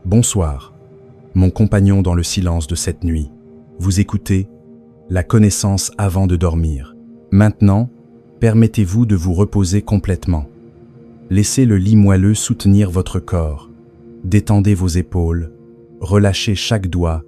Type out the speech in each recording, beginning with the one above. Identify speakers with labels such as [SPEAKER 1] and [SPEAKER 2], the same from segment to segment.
[SPEAKER 1] Bonsoir, mon compagnon dans le silence de cette nuit. Vous écoutez la connaissance avant de dormir. Maintenant, permettez-vous de vous reposer complètement. Laissez le lit moelleux soutenir votre corps. Détendez vos épaules, relâchez chaque doigt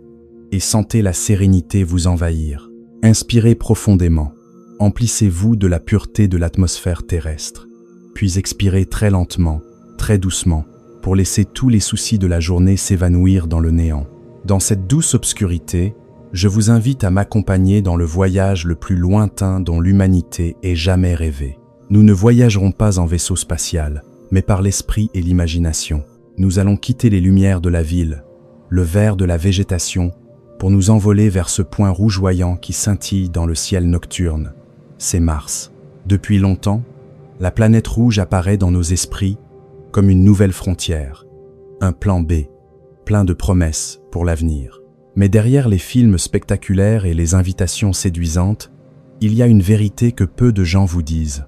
[SPEAKER 1] et sentez la sérénité vous envahir. Inspirez profondément. Emplissez-vous de la pureté de l'atmosphère terrestre. Puis expirez très lentement, très doucement, pour laisser tous les soucis de la journée s'évanouir dans le néant. Dans cette douce obscurité, je vous invite à m'accompagner dans le voyage le plus lointain dont l'humanité ait jamais rêvé. Nous ne voyagerons pas en vaisseau spatial, mais par l'esprit et l'imagination. Nous allons quitter les lumières de la ville, le vert de la végétation, pour nous envoler vers ce point rougeoyant qui scintille dans le ciel nocturne. C'est Mars. Depuis longtemps, la planète rouge apparaît dans nos esprits comme une nouvelle frontière, un plan B, plein de promesses pour l'avenir. Mais derrière les films spectaculaires et les invitations séduisantes, il y a une vérité que peu de gens vous disent.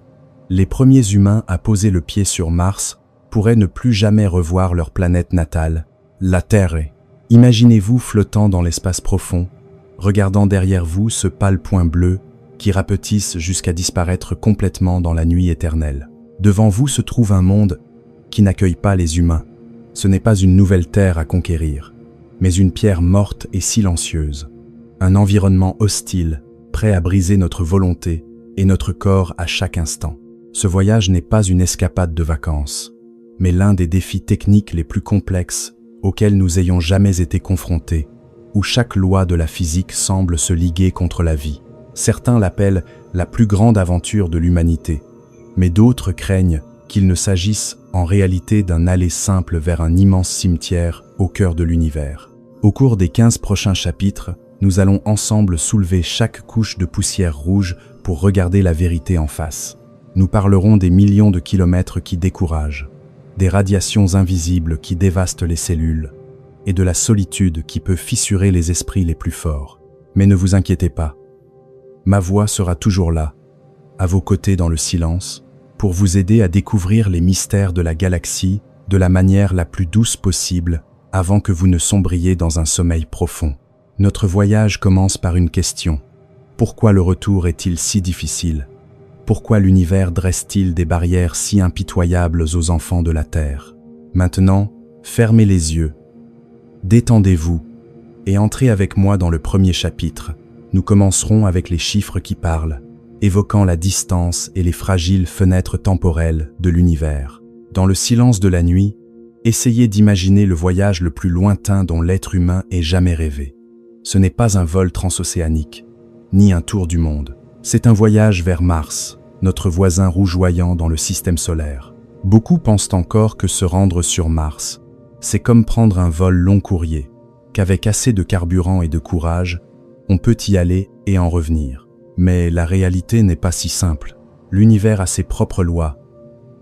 [SPEAKER 1] Les premiers humains à poser le pied sur Mars pourraient ne plus jamais revoir leur planète natale, la Terre. Imaginez-vous flottant dans l'espace profond, regardant derrière vous ce pâle point bleu qui rapetisse jusqu'à disparaître complètement dans la nuit éternelle. Devant vous se trouve un monde qui n'accueille pas les humains. Ce n'est pas une nouvelle terre à conquérir, mais une pierre morte et silencieuse. Un environnement hostile, prêt à briser notre volonté et notre corps à chaque instant. Ce voyage n'est pas une escapade de vacances, mais l'un des défis techniques les plus complexes auxquels nous ayons jamais été confrontés, où chaque loi de la physique semble se liguer contre la vie. Certains l'appellent la plus grande aventure de l'humanité, mais d'autres craignent qu'il ne s'agisse en réalité d'un aller simple vers un immense cimetière au cœur de l'univers. Au cours des 15 prochains chapitres, nous allons ensemble soulever chaque couche de poussière rouge pour regarder la vérité en face. Nous parlerons des millions de kilomètres qui découragent, des radiations invisibles qui dévastent les cellules, et de la solitude qui peut fissurer les esprits les plus forts. Mais ne vous inquiétez pas. Ma voix sera toujours là, à vos côtés dans le silence, pour vous aider à découvrir les mystères de la galaxie de la manière la plus douce possible avant que vous ne sombriez dans un sommeil profond. Notre voyage commence par une question. Pourquoi le retour est-il si difficile? Pourquoi l'univers dresse-t-il des barrières si impitoyables aux enfants de la Terre? Maintenant, fermez les yeux, détendez-vous et entrez avec moi dans le premier chapitre. Nous commencerons avec les chiffres qui parlent, évoquant la distance et les fragiles fenêtres temporelles de l'univers. Dans le silence de la nuit, essayez d'imaginer le voyage le plus lointain dont l'être humain ait jamais rêvé. Ce n'est pas un vol transocéanique, ni un tour du monde. C'est un voyage vers Mars, notre voisin rougeoyant dans le système solaire. Beaucoup pensent encore que se rendre sur Mars, c'est comme prendre un vol long courrier, qu'avec assez de carburant et de courage, on peut y aller et en revenir. Mais la réalité n'est pas si simple. L'univers a ses propres lois,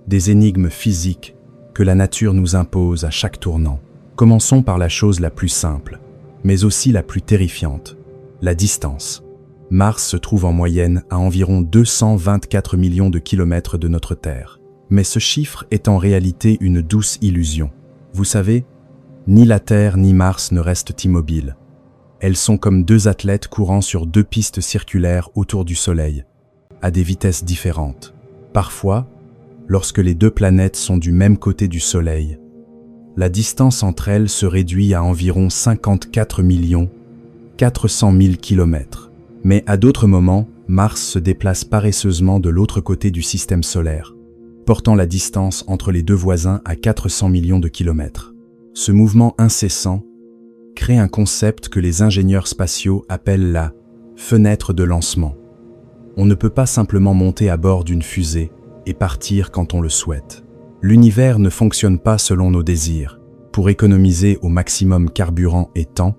[SPEAKER 1] des énigmes physiques que la nature nous impose à chaque tournant. Commençons par la chose la plus simple, mais aussi la plus terrifiante, la distance. Mars se trouve en moyenne à environ 224 millions de kilomètres de notre Terre. Mais ce chiffre est en réalité une douce illusion. Vous savez, ni la Terre ni Mars ne restent immobiles. Elles sont comme deux athlètes courant sur deux pistes circulaires autour du Soleil, à des vitesses différentes. Parfois, lorsque les deux planètes sont du même côté du Soleil, la distance entre elles se réduit à environ 54 400 000 kilomètres. Mais à d'autres moments, Mars se déplace paresseusement de l'autre côté du système solaire, portant la distance entre les deux voisins à 400 millions de kilomètres. Ce mouvement incessant crée un concept que les ingénieurs spatiaux appellent la fenêtre de lancement. On ne peut pas simplement monter à bord d'une fusée et partir quand on le souhaite. L'univers ne fonctionne pas selon nos désirs. Pour économiser au maximum carburant et temps,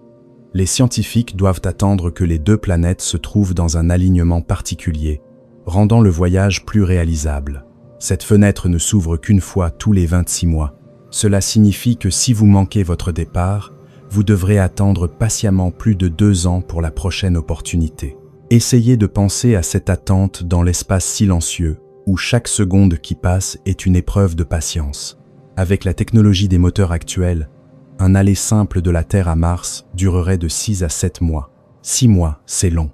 [SPEAKER 1] les scientifiques doivent attendre que les deux planètes se trouvent dans un alignement particulier, rendant le voyage plus réalisable. Cette fenêtre ne s'ouvre qu'une fois tous les 26 mois. Cela signifie que si vous manquez votre départ, vous devrez attendre patiemment plus de 2 ans pour la prochaine opportunité. Essayez de penser à cette attente dans l'espace silencieux, où chaque seconde qui passe est une épreuve de patience. Avec la technologie des moteurs actuels, Un aller simple de la Terre à Mars durerait de 6 à 7 mois. 6 mois, c'est long.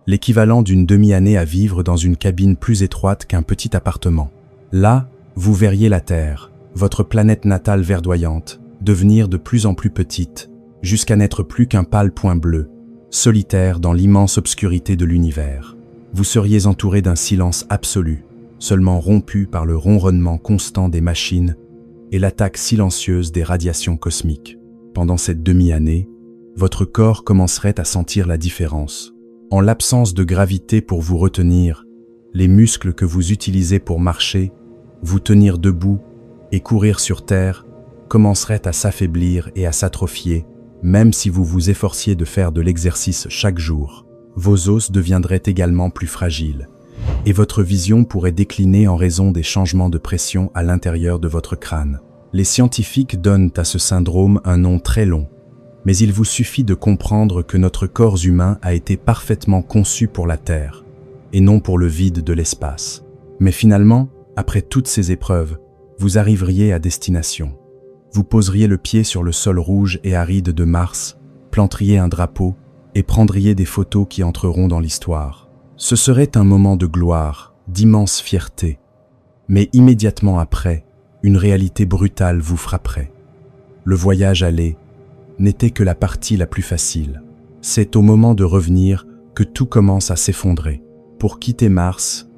[SPEAKER 1] L'équivalent d'une demi-année à vivre dans une cabine plus étroite qu'un petit appartement. Là, vous verriez la Terre, votre planète natale verdoyante, devenir de plus en plus petite, jusqu'à n'être plus qu'un pâle point bleu, solitaire dans l'immense obscurité de l'univers. Vous seriez entouré d'un silence absolu, seulement rompu par le ronronnement constant des machines et l'attaque silencieuse des radiations cosmiques. Pendant cette demi-année, votre corps commencerait à sentir la différence. En l'absence de gravité pour vous retenir, les muscles que vous utilisez pour marcher, vous tenir debout et courir sur Terre commenceraient à s'affaiblir et à s'atrophier, même si vous vous efforciez de faire de l'exercice chaque jour. Vos os deviendraient également plus fragiles, et votre vision pourrait décliner en raison des changements de pression à l'intérieur de votre crâne. Les scientifiques donnent à ce syndrome un nom très long, mais il vous suffit de comprendre que notre corps humain a été parfaitement conçu pour la Terre, et non pour le vide de l'espace. Mais finalement, après toutes ces épreuves, vous arriveriez à destination. Vous poseriez le pied sur le sol rouge et aride de Mars, planteriez un drapeau et prendriez des photos qui entreront dans l'histoire. Ce serait un moment de gloire, d'immense fierté. Mais immédiatement après, une réalité brutale vous frapperait. Le voyage aller n'était que la partie la plus facile. C'est au moment de revenir que tout commence à s'effondrer. Pour quitter Mars,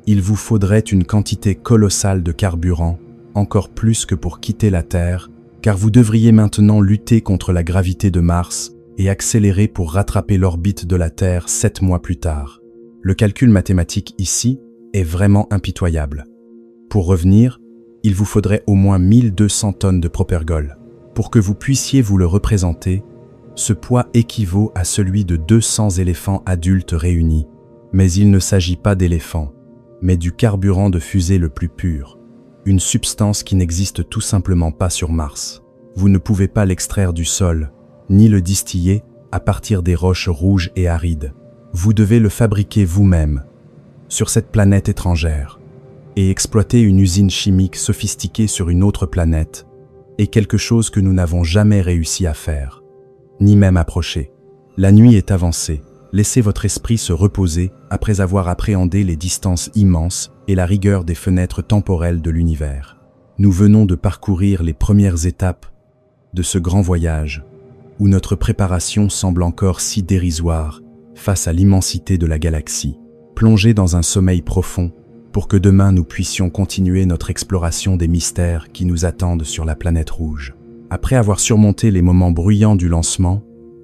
[SPEAKER 1] il vous faudrait une quantité colossale de carburant, encore plus que pour quitter la Terre, car vous devriez maintenant lutter contre la gravité de Mars et accélérer pour rattraper l'orbite de la Terre 7 mois plus tard. Le calcul mathématique ici est vraiment impitoyable. Pour revenir, il vous faudrait au moins 1200 tonnes de propergol. Pour que vous puissiez vous le représenter, ce poids équivaut à celui de 200 éléphants adultes réunis. Mais il ne s'agit pas d'éléphants, mais du carburant de fusée le plus pur, une substance qui n'existe tout simplement pas sur Mars. Vous ne pouvez pas l'extraire du sol, ni le distiller à partir des roches rouges et arides. Vous devez le fabriquer vous-même, sur cette planète étrangère, et exploiter une usine chimique sophistiquée sur une autre planète, est quelque chose que nous n'avons jamais réussi à faire, ni même approcher. La nuit est avancée. Laissez votre esprit se reposer après avoir appréhendé les distances immenses et la rigueur des fenêtres temporelles de l'univers. Nous venons de parcourir les premières étapes de ce grand voyage, où notre préparation semble encore si dérisoire face à l'immensité de la galaxie. Plongez dans un sommeil profond pour que demain nous puissions continuer notre exploration des mystères qui nous attendent sur la planète rouge. Après avoir surmonté les moments bruyants du lancement,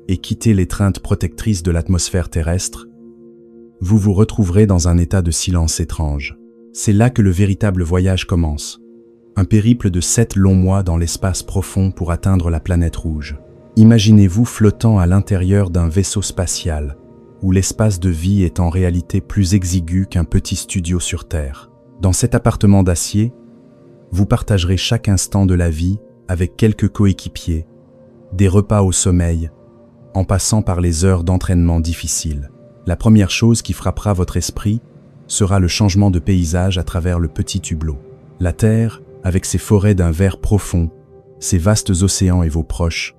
[SPEAKER 1] et quitter l'étreinte protectrice de l'atmosphère terrestre, vous vous retrouverez dans un état de silence étrange. C'est là que le véritable voyage commence. Un périple de 7 longs mois dans l'espace profond pour atteindre la planète rouge. Imaginez-vous flottant à l'intérieur d'un vaisseau spatial, où l'espace de vie est en réalité plus exigu qu'un petit studio sur Terre. Dans cet appartement d'acier, vous partagerez chaque instant de la vie avec quelques coéquipiers, des repas au sommeil, en passant par les heures d'entraînement difficiles. La première chose qui frappera votre esprit sera le changement de paysage à travers le petit hublot. La Terre, avec ses forêts d'un vert profond, ses vastes océans et vos proches,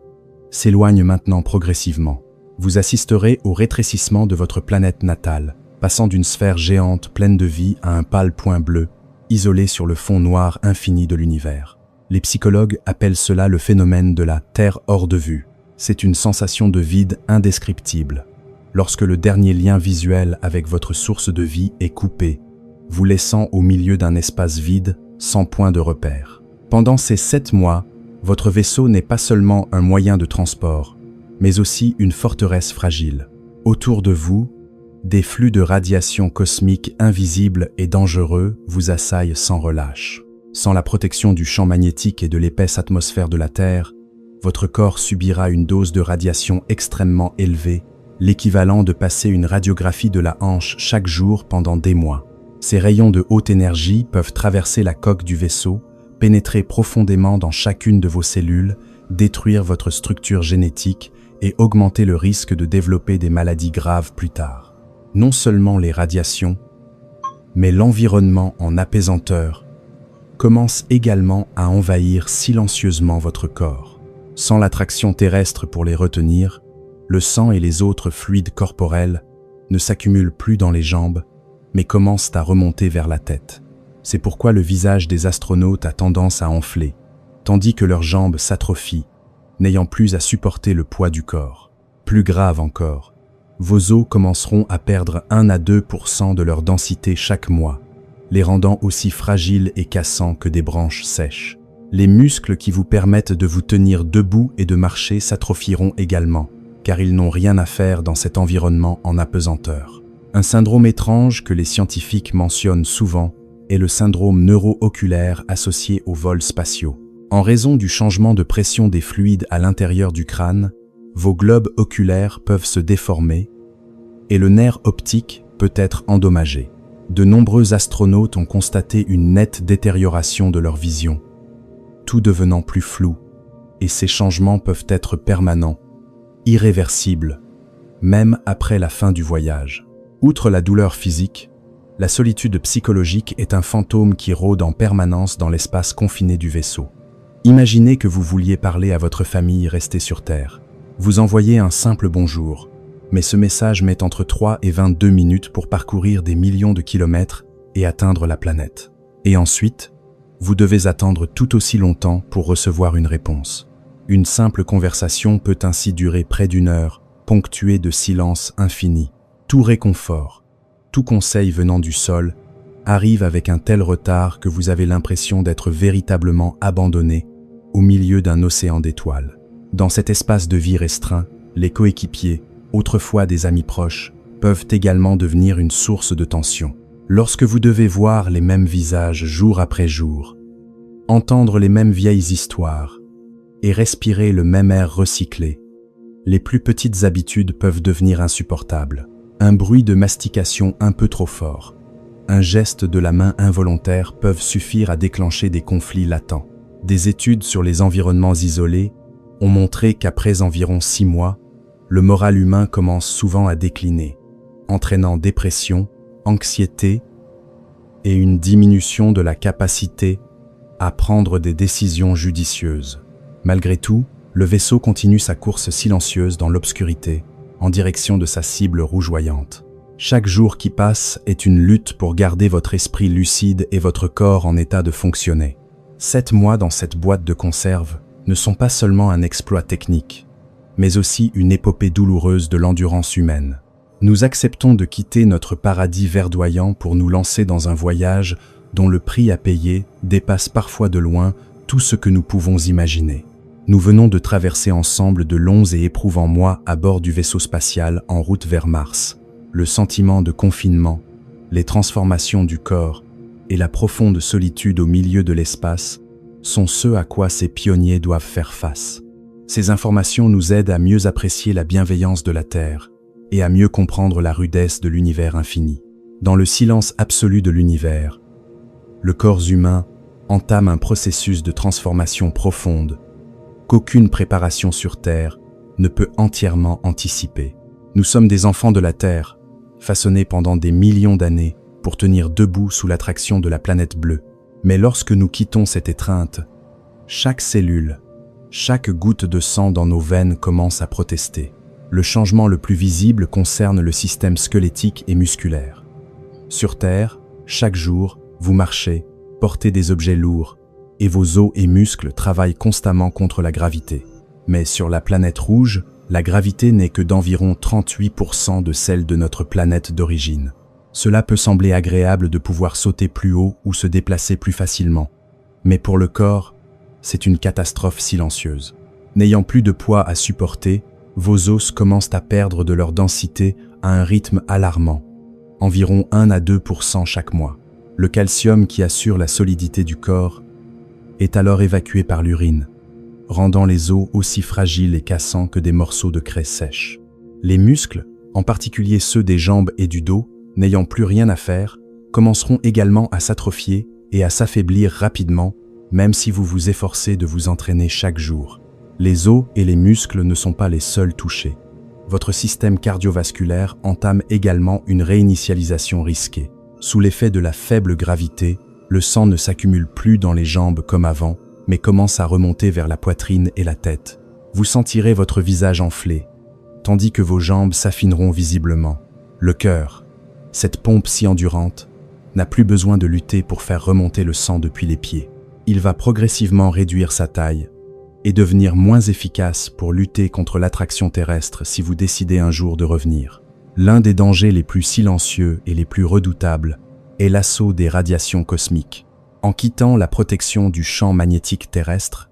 [SPEAKER 1] s'éloigne maintenant progressivement. Vous assisterez au rétrécissement de votre planète natale, passant d'une sphère géante pleine de vie à un pâle point bleu, isolé sur le fond noir infini de l'univers. Les psychologues appellent cela le phénomène de la Terre hors de vue. C'est une sensation de vide indescriptible, lorsque le dernier lien visuel avec votre source de vie est coupé, vous laissant au milieu d'un espace vide, sans point de repère. Pendant ces 7 mois, votre vaisseau n'est pas seulement un moyen de transport, mais aussi une forteresse fragile. Autour de vous, des flux de radiation cosmique invisibles et dangereux vous assaillent sans relâche. Sans la protection du champ magnétique et de l'épaisse atmosphère de la Terre, votre corps subira une dose de radiation extrêmement élevée, l'équivalent de passer une radiographie de la hanche chaque jour pendant des mois. Ces rayons de haute énergie peuvent traverser la coque du vaisseau, pénétrer profondément dans chacune de vos cellules, détruire votre structure génétique et augmenter le risque de développer des maladies graves plus tard. Non seulement les radiations, mais l'environnement en apaisanteur commence également à envahir silencieusement votre corps. Sans l'attraction terrestre pour les retenir, le sang et les autres fluides corporels ne s'accumulent plus dans les jambes, mais commencent à remonter vers la tête. C'est pourquoi le visage des astronautes a tendance à enfler, tandis que leurs jambes s'atrophient, n'ayant plus à supporter le poids du corps. Plus grave encore, vos os commenceront à perdre 1 à 2% de leur densité chaque mois, les rendant aussi fragiles et cassants que des branches sèches. Les muscles qui vous permettent de vous tenir debout et de marcher s'atrophieront également, car ils n'ont rien à faire dans cet environnement en apesanteur. Un syndrome étrange que les scientifiques mentionnent souvent est le syndrome neuro-oculaire associé aux vols spatiaux. En raison du changement de pression des fluides à l'intérieur du crâne, vos globes oculaires peuvent se déformer et le nerf optique peut être endommagé. De nombreux astronautes ont constaté une nette détérioration de leur vision, tout devenant plus flou, et ces changements peuvent être permanents, irréversibles, même après la fin du voyage. Outre la douleur physique, la solitude psychologique est un fantôme qui rôde en permanence dans l'espace confiné du vaisseau. Imaginez que vous vouliez parler à votre famille restée sur Terre. Vous envoyez un simple bonjour, mais ce message met entre 3 et 22 minutes pour parcourir des millions de kilomètres et atteindre la planète. Et ensuite, vous devez attendre tout aussi longtemps pour recevoir une réponse. Une simple conversation peut ainsi durer près d'1 heure, ponctuée de silence infini. Tout réconfort, tout conseil venant du sol, arrive avec un tel retard que vous avez l'impression d'être véritablement abandonné au milieu d'un océan d'étoiles. Dans cet espace de vie restreint, les coéquipiers, autrefois des amis proches, peuvent également devenir une source de tension. Lorsque vous devez voir les mêmes visages jour après jour, entendre les mêmes vieilles histoires et respirer le même air recyclé, les plus petites habitudes peuvent devenir insupportables. Un bruit de mastication un peu trop fort, un geste de la main involontaire peuvent suffire à déclencher des conflits latents. Des études sur les environnements isolés ont montré qu'après environ 6 mois, le moral humain commence souvent à décliner, entraînant dépression, anxiété et une diminution de la capacité à prendre des décisions judicieuses. Malgré tout, le vaisseau continue sa course silencieuse dans l'obscurité, en direction de sa cible rougeoyante. Chaque jour qui passe est une lutte pour garder votre esprit lucide et votre corps en état de fonctionner. 7 mois dans cette boîte de conserve ne sont pas seulement un exploit technique, mais aussi une épopée douloureuse de l'endurance humaine. Nous acceptons de quitter notre paradis verdoyant pour nous lancer dans un voyage dont le prix à payer dépasse parfois de loin tout ce que nous pouvons imaginer. Nous venons de traverser ensemble de longs et éprouvants mois à bord du vaisseau spatial en route vers Mars. Le sentiment de confinement, les transformations du corps et la profonde solitude au milieu de l'espace sont ce à quoi ces pionniers doivent faire face. Ces informations nous aident à mieux apprécier la bienveillance de la Terre et à mieux comprendre la rudesse de l'univers infini. Dans le silence absolu de l'univers, le corps humain entame un processus de transformation profonde qu'aucune préparation sur Terre ne peut entièrement anticiper. Nous sommes des enfants de la Terre, façonnés pendant des millions d'années pour tenir debout sous l'attraction de la planète bleue. Mais lorsque nous quittons cette étreinte, chaque cellule, chaque goutte de sang dans nos veines commence à protester. Le changement le plus visible concerne le système squelettique et musculaire. Sur Terre, chaque jour, vous marchez, portez des objets lourds, et vos os et muscles travaillent constamment contre la gravité. Mais sur la planète rouge, la gravité n'est que d'environ 38% de celle de notre planète d'origine. Cela peut sembler agréable de pouvoir sauter plus haut ou se déplacer plus facilement. Mais pour le corps, c'est une catastrophe silencieuse. N'ayant plus de poids à supporter, vos os commencent à perdre de leur densité à un rythme alarmant, environ 1 à 2% chaque mois. Le calcium qui assure la solidité du corps est alors évacué par l'urine, rendant les os aussi fragiles et cassants que des morceaux de craie sèche. Les muscles, en particulier ceux des jambes et du dos, n'ayant plus rien à faire, commenceront également à s'atrophier et à s'affaiblir rapidement, même si vous vous efforcez de vous entraîner chaque jour. Les os et les muscles ne sont pas les seuls touchés. Votre système cardiovasculaire entame également une réinitialisation risquée. Sous l'effet de la faible gravité, le sang ne s'accumule plus dans les jambes comme avant, mais commence à remonter vers la poitrine et la tête, Vous sentirez votre visage enflé, tandis que vos jambes s'affineront visiblement. Le cœur, cette pompe si endurante, n'a plus besoin de lutter pour faire remonter le sang depuis les pieds. Il va progressivement réduire sa taille et devenir moins efficace pour lutter contre l'attraction terrestre si vous décidez un jour de revenir. L'un des dangers les plus silencieux et les plus redoutables est l'assaut des radiations cosmiques. En quittant la protection du champ magnétique terrestre,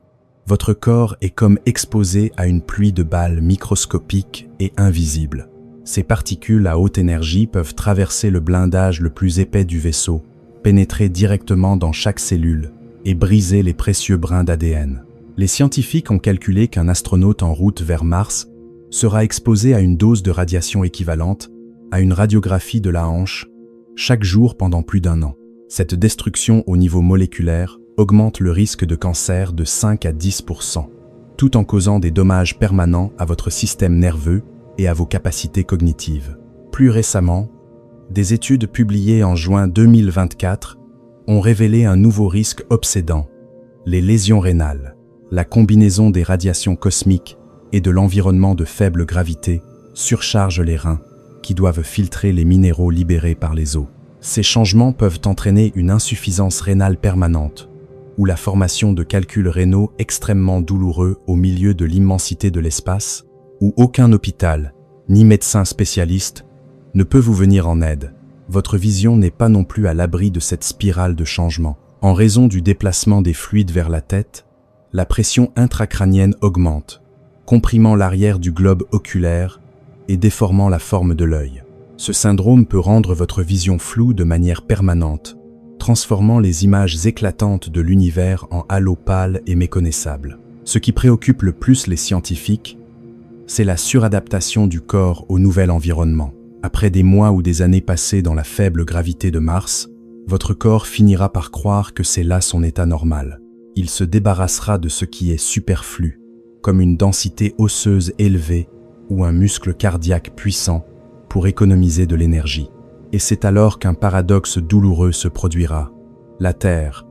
[SPEAKER 1] votre corps est comme exposé à une pluie de balles microscopiques et invisibles. Ces particules à haute énergie peuvent traverser le blindage le plus épais du vaisseau, pénétrer directement dans chaque cellule et briser les précieux brins d'ADN. Les scientifiques ont calculé qu'un astronaute en route vers Mars sera exposé à une dose de radiation équivalente à une radiographie de la hanche chaque jour pendant plus d'1 an. Cette destruction au niveau moléculaire augmente le risque de cancer de 5 à 10%, tout en causant des dommages permanents à votre système nerveux et à vos capacités cognitives. Plus récemment, des études publiées en juin 2024 ont révélé un nouveau risque obsédant, les lésions rénales. La combinaison des radiations cosmiques et de l'environnement de faible gravité surcharge les reins, qui doivent filtrer les minéraux libérés par les os. Ces changements peuvent entraîner une insuffisance rénale permanente, ou la formation de calculs rénaux extrêmement douloureux au milieu de l'immensité de l'espace, où aucun hôpital, ni médecin spécialiste, ne peut vous venir en aide. Votre vision n'est pas non plus à l'abri de cette spirale de changement. En raison du déplacement des fluides vers la tête, la pression intracrânienne augmente, comprimant l'arrière du globe oculaire et déformant la forme de l'œil. Ce syndrome peut rendre votre vision floue de manière permanente, transformant les images éclatantes de l'univers en halos pâles et méconnaissables. Ce qui préoccupe le plus les scientifiques, c'est la suradaptation du corps au nouvel environnement. Après des mois ou des années passées dans la faible gravité de Mars, votre corps finira par croire que c'est là son état normal. Il se débarrassera de ce qui est superflu, comme une densité osseuse élevée ou un muscle cardiaque puissant, pour économiser de l'énergie. Et c'est alors qu'un paradoxe douloureux se produira. La Terre,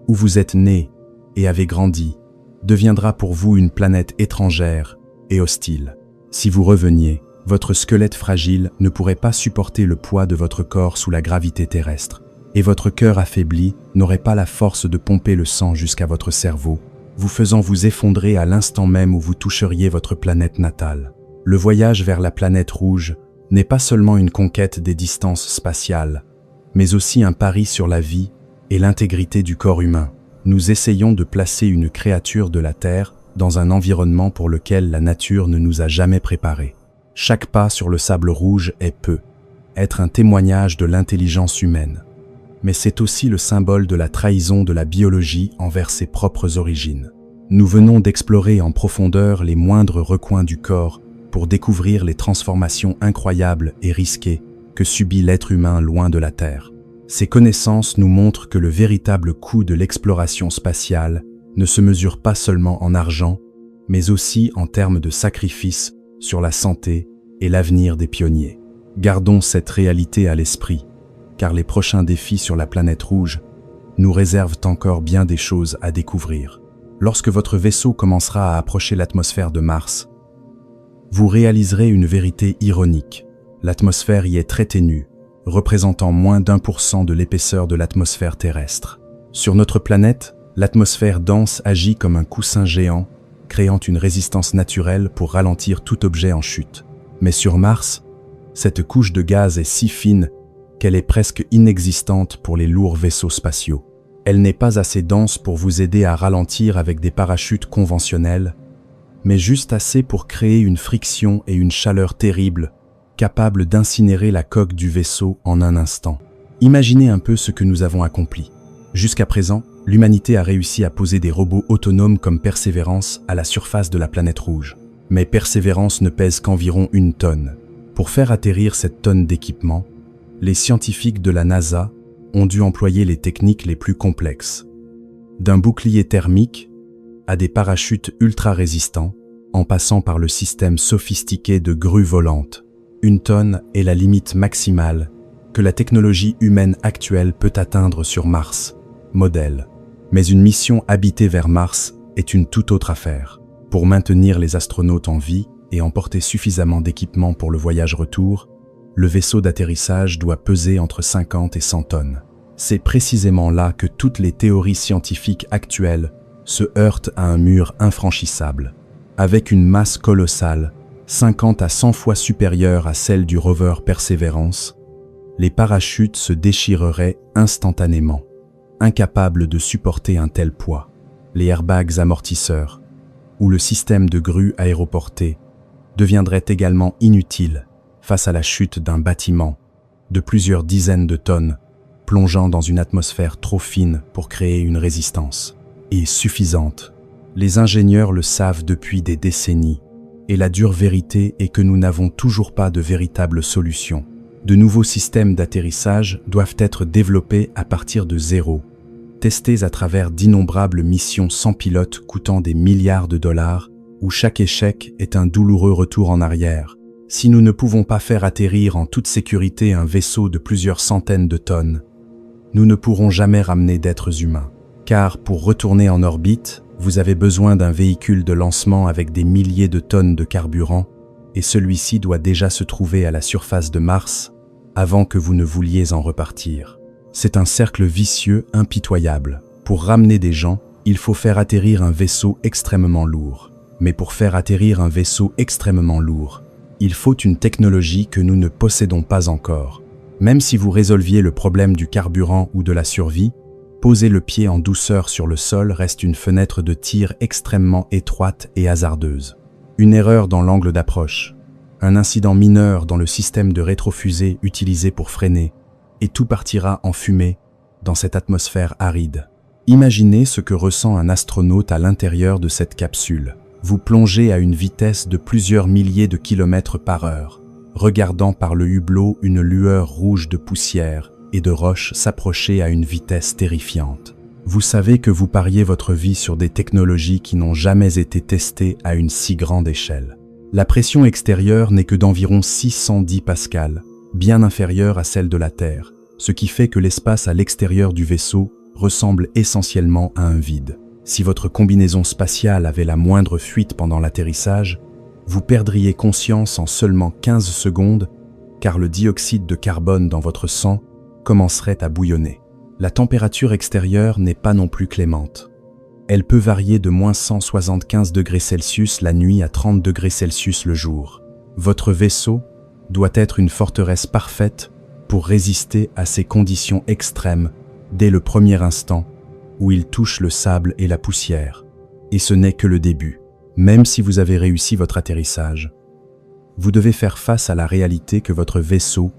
[SPEAKER 1] où vous êtes né et avez grandi, deviendra pour vous une planète étrangère et hostile. Si vous reveniez, votre squelette fragile ne pourrait pas supporter le poids de votre corps sous la gravité terrestre, et votre cœur affaibli n'aurait pas la force de pomper le sang jusqu'à votre cerveau, vous faisant vous effondrer à l'instant même où vous toucheriez votre planète natale. Le voyage vers la planète rouge n'est pas seulement une conquête des distances spatiales, mais aussi un pari sur la vie et l'intégrité du corps humain. Nous essayons de placer une créature de la Terre dans un environnement pour lequel la nature ne nous a jamais préparés. Chaque pas sur le sable rouge peut être un témoignage de l'intelligence humaine, mais c'est aussi le symbole de la trahison de la biologie envers ses propres origines. Nous venons d'explorer en profondeur les moindres recoins du corps pour découvrir les transformations incroyables et risquées que subit l'être humain loin de la Terre. Ces connaissances nous montrent que le véritable coût de l'exploration spatiale ne se mesure pas seulement en argent, mais aussi en termes de sacrifices sur la santé et l'avenir des pionniers. Gardons cette réalité à l'esprit, car les prochains défis sur la planète rouge nous réservent encore bien des choses à découvrir. Lorsque votre vaisseau commencera à approcher l'atmosphère de Mars, vous réaliserez une vérité ironique. L'atmosphère y est très ténue, représentant moins d'1% de l'épaisseur de l'atmosphère terrestre. Sur notre planète, l'atmosphère dense agit comme un coussin géant, créant une résistance naturelle pour ralentir tout objet en chute. Mais sur Mars, cette couche de gaz est si fine qu'elle est presque inexistante pour les lourds vaisseaux spatiaux. Elle n'est pas assez dense pour vous aider à ralentir avec des parachutes conventionnels, mais juste assez pour créer une friction et une chaleur terribles, capables d'incinérer la coque du vaisseau en un instant. Imaginez un peu ce que nous avons accompli. Jusqu'à présent, l'humanité a réussi à poser des robots autonomes comme Persévérance à la surface de la planète rouge. Mais Persévérance ne pèse qu'environ 1 tonne. Pour faire atterrir cette tonne d'équipement, les scientifiques de la NASA ont dû employer les techniques les plus complexes. D'un bouclier thermique à des parachutes ultra résistants, en passant par le système sophistiqué de grues volantes. 1 tonne est la limite maximale que la technologie humaine actuelle peut atteindre sur Mars. Modèle. Mais une mission habitée vers Mars est une toute autre affaire. Pour maintenir les astronautes en vie et emporter suffisamment d'équipement pour le voyage retour, le vaisseau d'atterrissage doit peser entre 50 et 100 tonnes. C'est précisément là que toutes les théories scientifiques actuelles se heurtent à un mur infranchissable. Avec une masse colossale, 50 à 100 fois supérieure à celle du rover Perseverance, les parachutes se déchireraient instantanément, incapables de supporter un tel poids. Les airbags amortisseurs ou le système de grue aéroportée deviendraient également inutiles face à la chute d'un bâtiment de plusieurs dizaines de tonnes, plongeant dans une atmosphère trop fine pour créer une résistance et suffisante. Les ingénieurs le savent depuis des décennies, et la dure vérité est que nous n'avons toujours pas de véritable solution. De nouveaux systèmes d'atterrissage doivent être développés à partir de zéro, testés à travers d'innombrables missions sans pilote coûtant des milliards de dollars, où chaque échec est un douloureux retour en arrière. Si nous ne pouvons pas faire atterrir en toute sécurité un vaisseau de plusieurs centaines de tonnes, nous ne pourrons jamais ramener d'êtres humains. Car pour retourner en orbite, vous avez besoin d'un véhicule de lancement avec des milliers de tonnes de carburant, et celui-ci doit déjà se trouver à la surface de Mars avant que vous ne vouliez en repartir. C'est un cercle vicieux impitoyable. Pour ramener des gens, il faut faire atterrir un vaisseau extrêmement lourd. Mais pour faire atterrir un vaisseau extrêmement lourd, il faut une technologie que nous ne possédons pas encore. Même si vous résolviez le problème du carburant ou de la survie, poser le pied en douceur sur le sol reste une fenêtre de tir extrêmement étroite et hasardeuse. Une erreur dans l'angle d'approche, un incident mineur dans le système de rétrofusée utilisé pour freiner, et tout partira en fumée dans cette atmosphère aride. Imaginez ce que ressent un astronaute à l'intérieur de cette capsule. Vous plongez à une vitesse de plusieurs milliers de kilomètres par heure, regardant par le hublot une lueur rouge de poussière et de roches s'approcher à une vitesse terrifiante. Vous savez que vous pariez votre vie sur des technologies qui n'ont jamais été testées à une si grande échelle. La pression extérieure n'est que d'environ 610 pascal, bien inférieure à celle de la Terre, ce qui fait que l'espace à l'extérieur du vaisseau ressemble essentiellement à un vide. Si votre combinaison spatiale avait la moindre fuite pendant l'atterrissage, vous perdriez conscience en seulement 15 secondes, car le dioxyde de carbone dans votre sang commencerait à bouillonner. La température extérieure n'est pas non plus clémente. Elle peut varier de moins 175 degrés Celsius la nuit à 30 degrés Celsius le jour. Votre vaisseau doit être une forteresse parfaite pour résister à ces conditions extrêmes dès le premier instant où il touche le sable et la poussière. Et ce n'est que le début. Même si vous avez réussi votre atterrissage, vous devez faire face à la réalité que votre vaisseau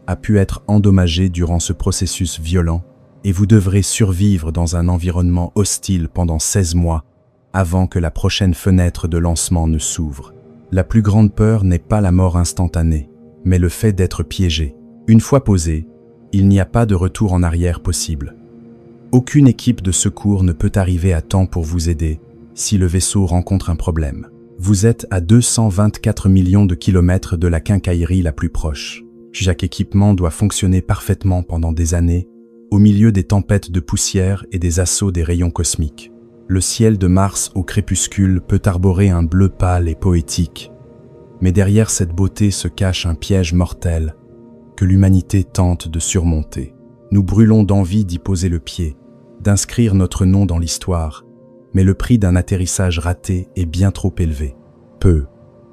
[SPEAKER 1] a pu être endommagé durant ce processus violent et vous devrez survivre dans un environnement hostile pendant 16 mois avant que la prochaine fenêtre de lancement ne s'ouvre. La plus grande peur n'est pas la mort instantanée, mais le fait d'être piégé. Une fois posé, il n'y a pas de retour en arrière possible. Aucune équipe de secours ne peut arriver à temps pour vous aider si le vaisseau rencontre un problème. Vous êtes à 224 millions de kilomètres de la quincaillerie la plus proche. Chaque équipement doit fonctionner parfaitement pendant des années, au milieu des tempêtes de poussière et des assauts des rayons cosmiques. Le ciel de Mars au crépuscule peut arborer un bleu pâle et poétique, mais derrière cette beauté se cache un piège mortel que l'humanité tente de surmonter. Nous brûlons d'envie d'y poser le pied, d'inscrire notre nom dans l'histoire, mais le prix d'un atterrissage raté est bien trop élevé. Peut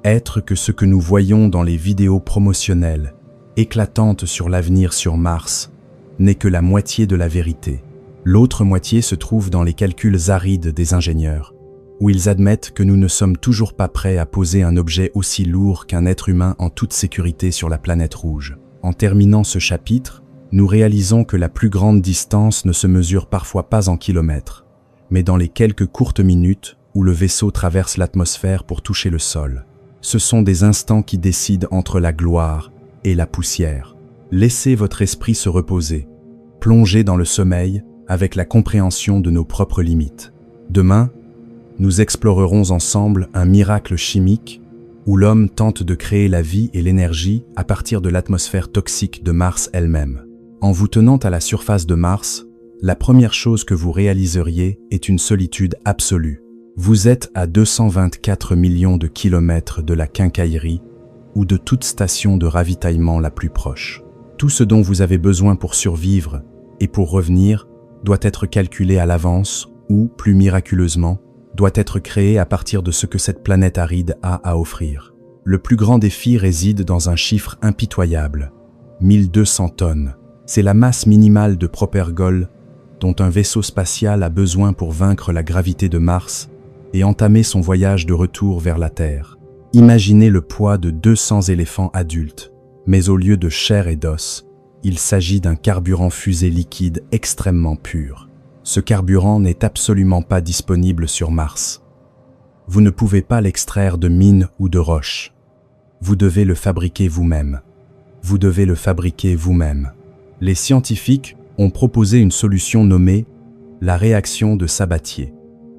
[SPEAKER 1] être que ce que nous voyons dans les vidéos promotionnelles, éclatantes sur l'avenir sur Mars, n'est que la moitié de la vérité. L'autre moitié se trouve dans les calculs arides des ingénieurs, où ils admettent que nous ne sommes toujours pas prêts à poser un objet aussi lourd qu'un être humain en toute sécurité sur la planète rouge. En terminant ce chapitre, nous réalisons que la plus grande distance ne se mesure parfois pas en kilomètres, mais dans les quelques courtes minutes où le vaisseau traverse l'atmosphère pour toucher le sol. Ce sont des instants qui décident entre la gloire et la poussière. Laissez votre esprit se reposer, plongez dans le sommeil avec la compréhension de nos propres limites. Demain, nous explorerons ensemble un miracle chimique où l'homme tente de créer la vie et l'énergie à partir de l'atmosphère toxique de Mars elle-même. En vous tenant à la surface de Mars, la première chose que vous réaliseriez est une solitude absolue. Vous êtes à 224 millions de kilomètres de la quincaillerie ou de toute station de ravitaillement la plus proche. Tout ce dont vous avez besoin pour survivre et pour revenir doit être calculé à l'avance ou, plus miraculeusement, doit être créé à partir de ce que cette planète aride a à offrir. Le plus grand défi réside dans un chiffre impitoyable, 1200 tonnes. C'est la masse minimale de propergol dont un vaisseau spatial a besoin pour vaincre la gravité de Mars et entamer son voyage de retour vers la Terre. Imaginez le poids de 200 éléphants adultes, mais au lieu de chair et d'os, il s'agit d'un carburant fusée liquide extrêmement pur. Ce carburant n'est absolument pas disponible sur Mars. Vous ne pouvez pas l'extraire de mines ou de roches. Vous devez le fabriquer vous-même. Vous devez le fabriquer vous-même. Les scientifiques ont proposé une solution nommée la réaction de Sabatier,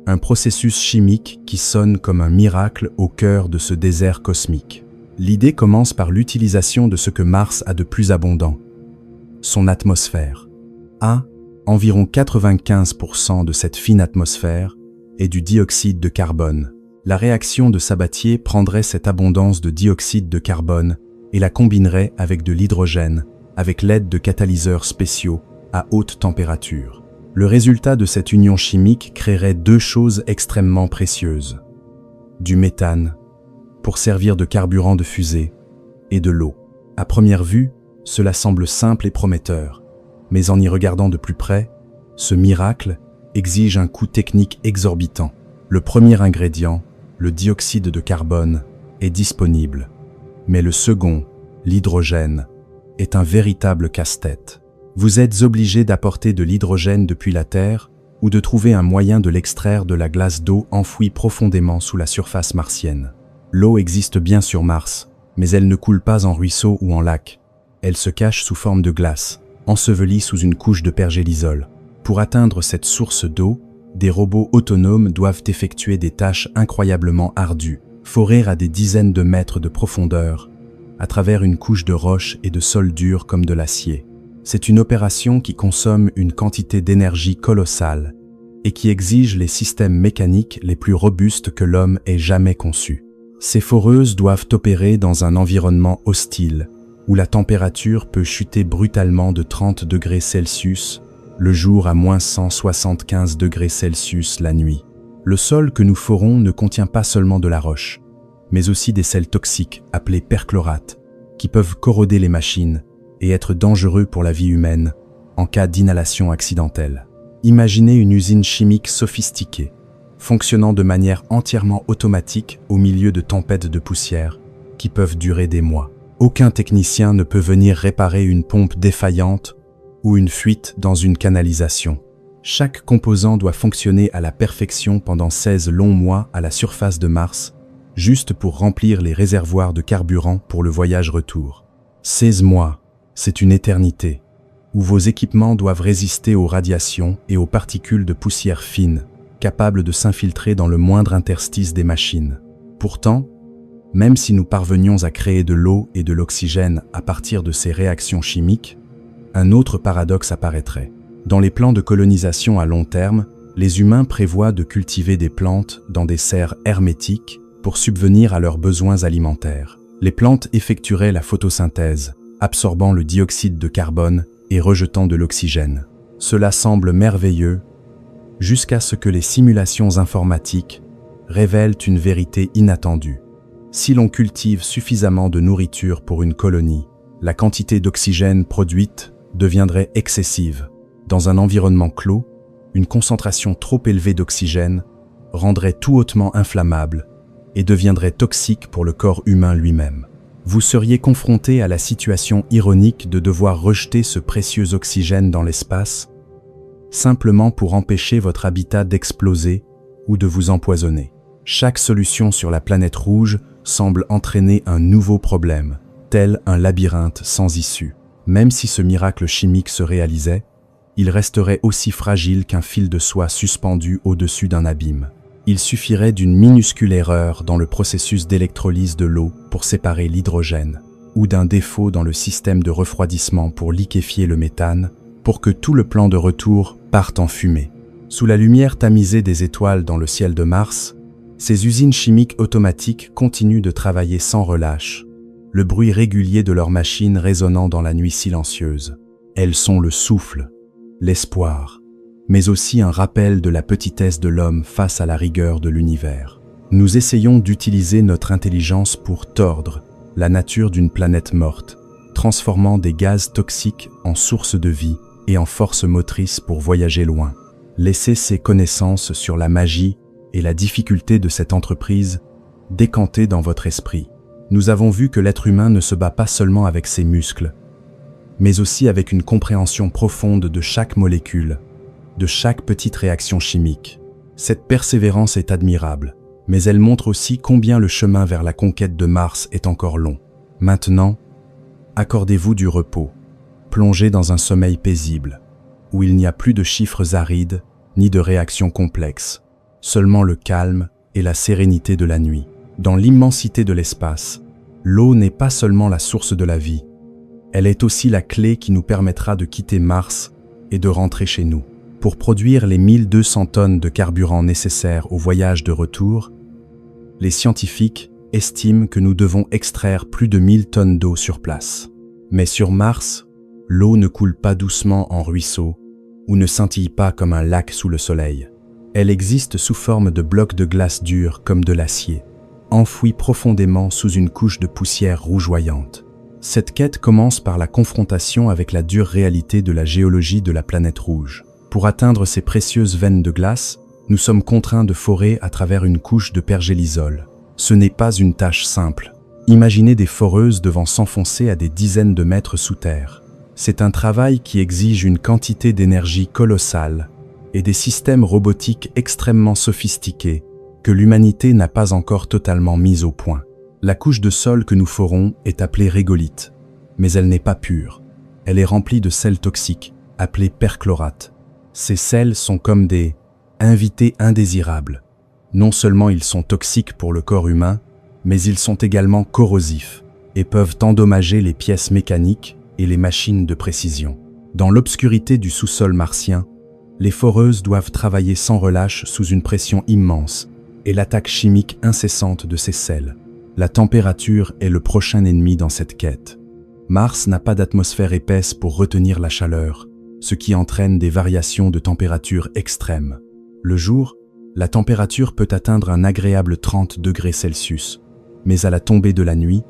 [SPEAKER 1] un processus chimique qui sonne comme un miracle au cœur de ce désert cosmique. L'idée commence par l'utilisation de ce que Mars a de plus abondant, son atmosphère. Environ 95% de cette fine atmosphère est du dioxyde de carbone. La réaction de Sabatier prendrait cette abondance de dioxyde de carbone et la combinerait avec de l'hydrogène, avec l'aide de catalyseurs spéciaux à haute température. Le résultat de cette union chimique créerait deux choses extrêmement précieuses. Du méthane, pour servir de carburant de fusée, et de l'eau. À première vue, cela semble simple et prometteur, mais en y regardant de plus près, ce miracle exige un coût technique exorbitant. Le premier ingrédient, le dioxyde de carbone, est disponible, mais le second, l'hydrogène, est un véritable casse-tête. Vous êtes obligé d'apporter de l'hydrogène depuis la Terre ou de trouver un moyen de l'extraire de la glace d'eau enfouie profondément sous la surface martienne. L'eau existe bien sur Mars, mais elle ne coule pas en ruisseau ou en lac. Elle se cache sous forme de glace, ensevelie sous une couche de pergélisol. Pour atteindre cette source d'eau, des robots autonomes doivent effectuer des tâches incroyablement ardues, forer à des dizaines de mètres de profondeur, à travers une couche de roches et de sol dur comme de l'acier. C'est une opération qui consomme une quantité d'énergie colossale et qui exige les systèmes mécaniques les plus robustes que l'homme ait jamais conçus. Ces foreuses doivent opérer dans un environnement hostile, où la température peut chuter brutalement de 30 degrés Celsius le jour à moins 175 degrés Celsius la nuit. Le sol que nous forons ne contient pas seulement de la roche, mais aussi des sels toxiques appelés perchlorates, qui peuvent corroder les machines et être dangereux pour la vie humaine en cas d'inhalation accidentelle. Imaginez une usine chimique sophistiquée, fonctionnant de manière entièrement automatique au milieu de tempêtes de poussière qui peuvent durer des mois. Aucun technicien ne peut venir réparer une pompe défaillante ou une fuite dans une canalisation. Chaque composant doit fonctionner à la perfection pendant 16 longs mois à la surface de Mars, juste pour remplir les réservoirs de carburant pour le voyage retour. 16 mois, c'est une éternité, où vos équipements doivent résister aux radiations et aux particules de poussière fine, capables de s'infiltrer dans le moindre interstice des machines. Pourtant, même si nous parvenions à créer de l'eau et de l'oxygène à partir de ces réactions chimiques, un autre paradoxe apparaîtrait. Dans les plans de colonisation à long terme, les humains prévoient de cultiver des plantes dans des serres hermétiques pour subvenir à leurs besoins alimentaires. Les plantes effectueraient la photosynthèse, absorbant le dioxyde de carbone et rejetant de l'oxygène. Cela semble merveilleux, jusqu'à ce que les simulations informatiques révèlent une vérité inattendue. Si l'on cultive suffisamment de nourriture pour une colonie, la quantité d'oxygène produite deviendrait excessive. Dans un environnement clos, une concentration trop élevée d'oxygène rendrait tout hautement inflammable et deviendrait toxique pour le corps humain lui-même. Vous seriez confronté à la situation ironique de devoir rejeter ce précieux oxygène dans l'espace, simplement pour empêcher votre habitat d'exploser ou de vous empoisonner. Chaque solution sur la planète rouge semble entraîner un nouveau problème, tel un labyrinthe sans issue. Même si ce miracle chimique se réalisait, il resterait aussi fragile qu'un fil de soie suspendu au-dessus d'un abîme. Il suffirait d'une minuscule erreur dans le processus d'électrolyse de l'eau pour séparer l'hydrogène, ou d'un défaut dans le système de refroidissement pour liquéfier le méthane, pour que tout le plan de retour parte en fumée. Sous la lumière tamisée des étoiles dans le ciel de Mars, ces usines chimiques automatiques continuent de travailler sans relâche, le bruit régulier de leurs machines résonnant dans la nuit silencieuse. Elles sont le souffle, l'espoir, mais aussi un rappel de la petitesse de l'homme face à la rigueur de l'univers. Nous essayons d'utiliser notre intelligence pour tordre la nature d'une planète morte, transformant des gaz toxiques en source de vie et en force motrice pour voyager loin. Laissez ces connaissances sur la magie et la difficulté de cette entreprise décanter dans votre esprit. Nous avons vu que l'être humain ne se bat pas seulement avec ses muscles, mais aussi avec une compréhension profonde de chaque molécule, de chaque petite réaction chimique. Cette persévérance est admirable, mais elle montre aussi combien le chemin vers la conquête de Mars est encore long. Maintenant, accordez-vous du repos, plongez dans un sommeil paisible, où il n'y a plus de chiffres arides ni de réactions complexes, seulement le calme et la sérénité de la nuit. Dans l'immensité de l'espace, l'eau n'est pas seulement la source de la vie, elle est aussi la clé qui nous permettra de quitter Mars et de rentrer chez nous. Pour produire les 1200 tonnes de carburant nécessaires au voyage de retour, les scientifiques estiment que nous devons extraire plus de 1000 tonnes d'eau sur place. Mais sur Mars, l'eau ne coule pas doucement en ruisseau ou ne scintille pas comme un lac sous le soleil. Elle existe sous forme de blocs de glace durs comme de l'acier, enfouis profondément sous une couche de poussière rougeoyante. Cette quête commence par la confrontation avec la dure réalité de la géologie de la planète rouge. Pour atteindre ces précieuses veines de glace, nous sommes contraints de forer à travers une couche de pergélisol. Ce n'est pas une tâche simple. Imaginez des foreuses devant s'enfoncer à des dizaines de mètres sous terre. C'est un travail qui exige une quantité d'énergie colossale et des systèmes robotiques extrêmement sophistiqués que l'humanité n'a pas encore totalement mis au point. La couche de sol que nous forons est appelée régolithe, mais elle n'est pas pure. Elle est remplie de sels toxiques, appelés perchlorates. Ces sels sont comme des invités indésirables. Non seulement ils sont toxiques pour le corps humain, mais ils sont également corrosifs et peuvent endommager les pièces mécaniques et les machines de précision. Dans l'obscurité du sous-sol martien, les foreuses doivent travailler sans relâche sous une pression immense et l'attaque chimique incessante de ces sels. La température est le prochain ennemi dans cette quête. Mars n'a pas d'atmosphère épaisse pour retenir la chaleur, ce qui entraîne des variations de température extrêmes. Le jour, la température peut atteindre un agréable 30 degrés Celsius, mais à la tombée de la nuit,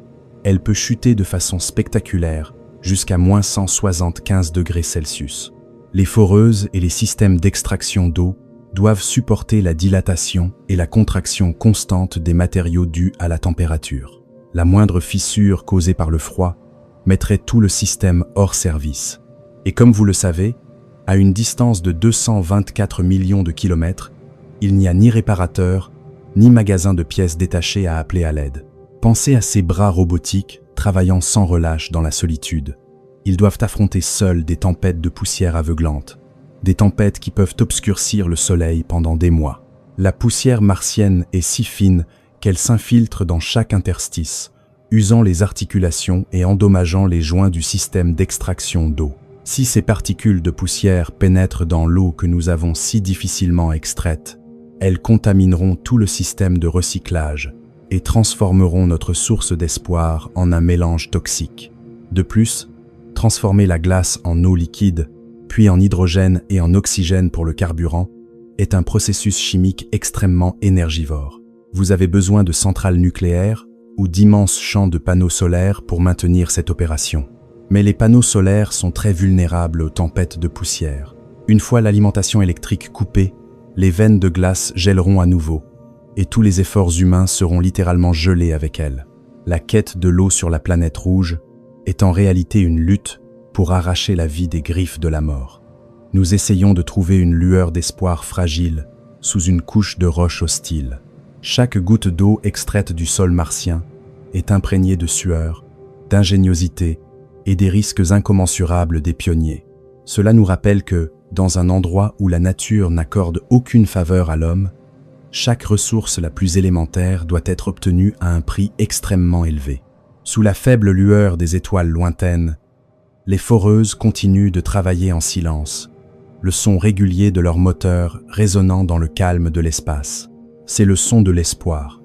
[SPEAKER 1] elle peut chuter de façon spectaculaire jusqu'à moins 175 degrés Celsius. Les foreuses et les systèmes d'extraction d'eau doivent supporter la dilatation et la contraction constante des matériaux dus à la température. La moindre fissure causée par le froid mettrait tout le système hors service. Et comme vous le savez, à une distance de 224 millions de kilomètres, il n'y a ni réparateur, ni magasin de pièces détachées à appeler à l'aide. Pensez à ces bras robotiques travaillant sans relâche dans la solitude. Ils doivent affronter seuls des tempêtes de poussière aveuglantes, des tempêtes qui peuvent obscurcir le soleil pendant des mois. La poussière martienne est si fine qu'elle s'infiltre dans chaque interstice, usant les articulations et endommageant les joints du système d'extraction d'eau. Si ces particules de poussière pénètrent dans l'eau que nous avons si difficilement extraite, elles contamineront tout le système de recyclage et transformeront notre source d'espoir en un mélange toxique. De plus, transformer la glace en eau liquide, puis en hydrogène et en oxygène pour le carburant, est un processus chimique extrêmement énergivore. Vous avez besoin de centrales nucléaires ou d'immenses champs de panneaux solaires pour maintenir cette opération. Mais les panneaux solaires sont très vulnérables aux tempêtes de poussière. Une fois l'alimentation électrique coupée, les veines de glace gèleront à nouveau, et tous les efforts humains seront littéralement gelés avec elles. La quête de l'eau sur la planète rouge est en réalité une lutte pour arracher la vie des griffes de la mort. Nous essayons de trouver une lueur d'espoir fragile sous une couche de roches hostiles. Chaque goutte d'eau extraite du sol martien est imprégnée de sueur, d'ingéniosité et des risques incommensurables des pionniers. Cela nous rappelle que, dans un endroit où la nature n'accorde aucune faveur à l'homme, chaque ressource la plus élémentaire doit être obtenue à un prix extrêmement élevé. Sous la faible lueur des étoiles lointaines, les foreuses continuent de travailler en silence, le son régulier de leur moteur résonnant dans le calme de l'espace. C'est le son de l'espoir,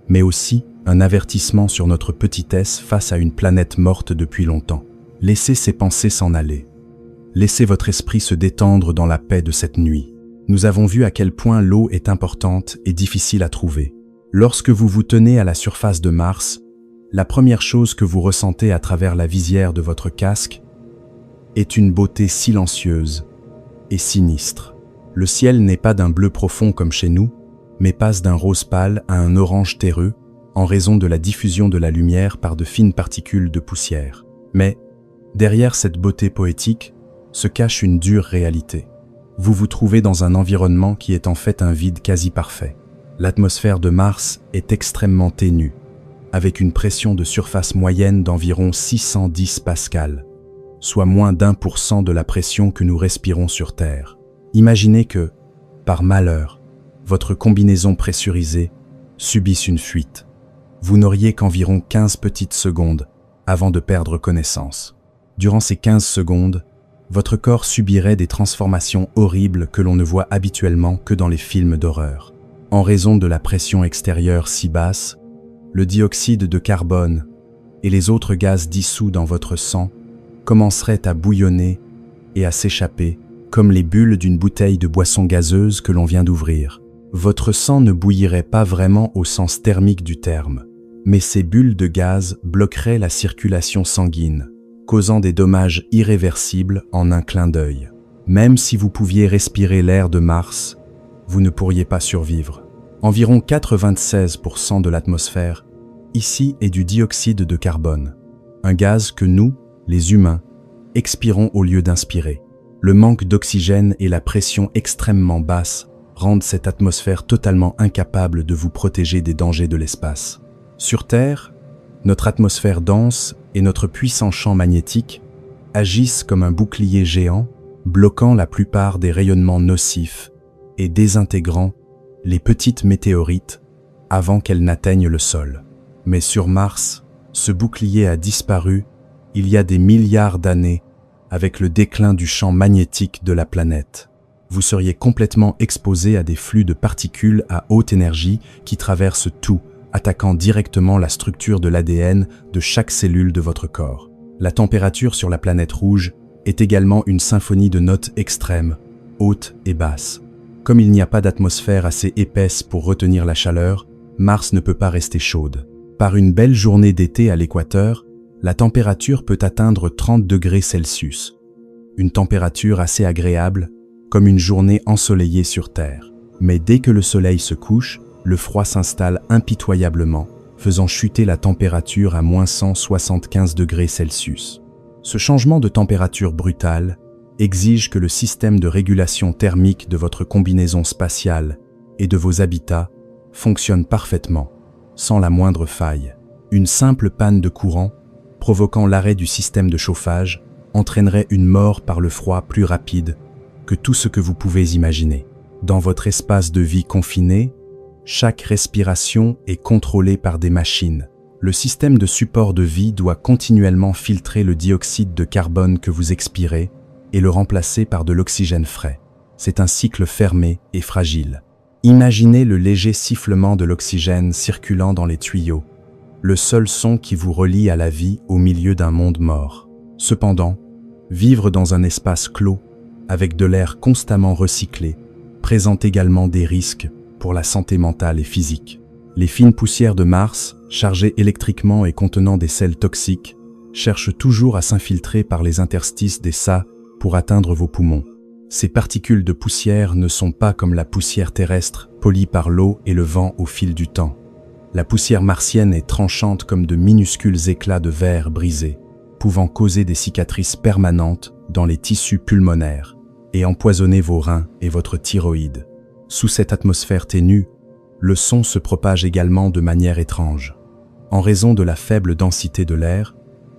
[SPEAKER 1] mais aussi un avertissement sur notre petitesse face à une planète morte depuis longtemps. Laissez ces pensées s'en aller. Laissez votre esprit se détendre dans la paix de cette nuit. Nous avons vu à quel point l'eau est importante et difficile à trouver. Lorsque vous vous tenez à la surface de Mars, la première chose que vous ressentez à travers la visière de votre casque est une beauté silencieuse et sinistre. Le ciel n'est pas d'un bleu profond comme chez nous, mais passe d'un rose pâle à un orange terreux en raison de la diffusion de la lumière par de fines particules de poussière. Mais, derrière cette beauté poétique, se cache une dure réalité. Vous vous trouvez dans un environnement qui est en fait un vide quasi parfait. L'atmosphère de Mars est extrêmement ténue, avec une pression de surface moyenne d'environ 610 pascal, soit moins d'1% de la pression que nous respirons sur Terre. Imaginez que, par malheur, votre combinaison pressurisée subisse une fuite. Vous n'auriez qu'environ 15 petites secondes avant de perdre connaissance. Durant ces 15 secondes, votre corps subirait des transformations horribles que l'on ne voit habituellement que dans les films d'horreur. En raison de la pression extérieure si basse, le dioxyde de carbone et les autres gaz dissous dans votre sang commenceraient à bouillonner et à s'échapper comme les bulles d'une bouteille de boisson gazeuse que l'on vient d'ouvrir. Votre sang ne bouillirait pas vraiment au sens thermique du terme, mais ces bulles de gaz bloqueraient la circulation sanguine, causant des dommages irréversibles en un clin d'œil. Même si vous pouviez respirer l'air de Mars, vous ne pourriez pas survivre. Environ 96% de l'atmosphère ici est du dioxyde de carbone, un gaz que nous, les humains, expirons au lieu d'inspirer. Le manque d'oxygène et la pression extrêmement basse rendent cette atmosphère totalement incapable de vous protéger des dangers de l'espace. Sur Terre, notre atmosphère dense et notre puissant champ magnétique agissent comme un bouclier géant, bloquant la plupart des rayonnements nocifs et désintégrant les petites météorites avant qu'elles n'atteignent le sol. Mais sur Mars, ce bouclier a disparu il y a des milliards d'années avec le déclin du champ magnétique de la planète. Vous seriez complètement exposé à des flux de particules à haute énergie qui traversent tout, attaquant directement la structure de l'ADN de chaque cellule de votre corps. La température sur la planète rouge est également une symphonie de notes extrêmes, hautes et basses. Comme il n'y a pas d'atmosphère assez épaisse pour retenir la chaleur, Mars ne peut pas rester chaude. Par une belle journée d'été à l'équateur, la température peut atteindre 30 degrés Celsius. Une température assez agréable, comme une journée ensoleillée sur Terre. Mais dès que le soleil se couche, le froid s'installe impitoyablement, faisant chuter la température à moins 175 degrés Celsius. Ce changement de température brutale exige que le système de régulation thermique de votre combinaison spatiale et de vos habitats fonctionne parfaitement, sans la moindre faille. Une simple panne de courant, provoquant l'arrêt du système de chauffage, entraînerait une mort par le froid plus rapide que tout ce que vous pouvez imaginer. Dans votre espace de vie confiné, chaque respiration est contrôlée par des machines. Le système de support de vie doit continuellement filtrer le dioxyde de carbone que vous expirez et le remplacer par de l'oxygène frais. C'est un cycle fermé et fragile. Imaginez le léger sifflement de l'oxygène circulant dans les tuyaux, le seul son qui vous relie à la vie au milieu d'un monde mort. Cependant, vivre dans un espace clos, avec de l'air constamment recyclé, présente également des risques pour la santé mentale et physique. Les fines poussières de Mars, chargées électriquement et contenant des sels toxiques, cherchent toujours à s'infiltrer par les interstices des sas pour atteindre vos poumons. Ces particules de poussière ne sont pas comme la poussière terrestre, polie par l'eau et le vent au fil du temps. La poussière martienne est tranchante comme de minuscules éclats de verre brisés, pouvant causer des cicatrices permanentes dans les tissus pulmonaires et empoisonner vos reins et votre thyroïde. Sous cette atmosphère ténue, le son se propage également de manière étrange. En raison de la faible densité de l'air,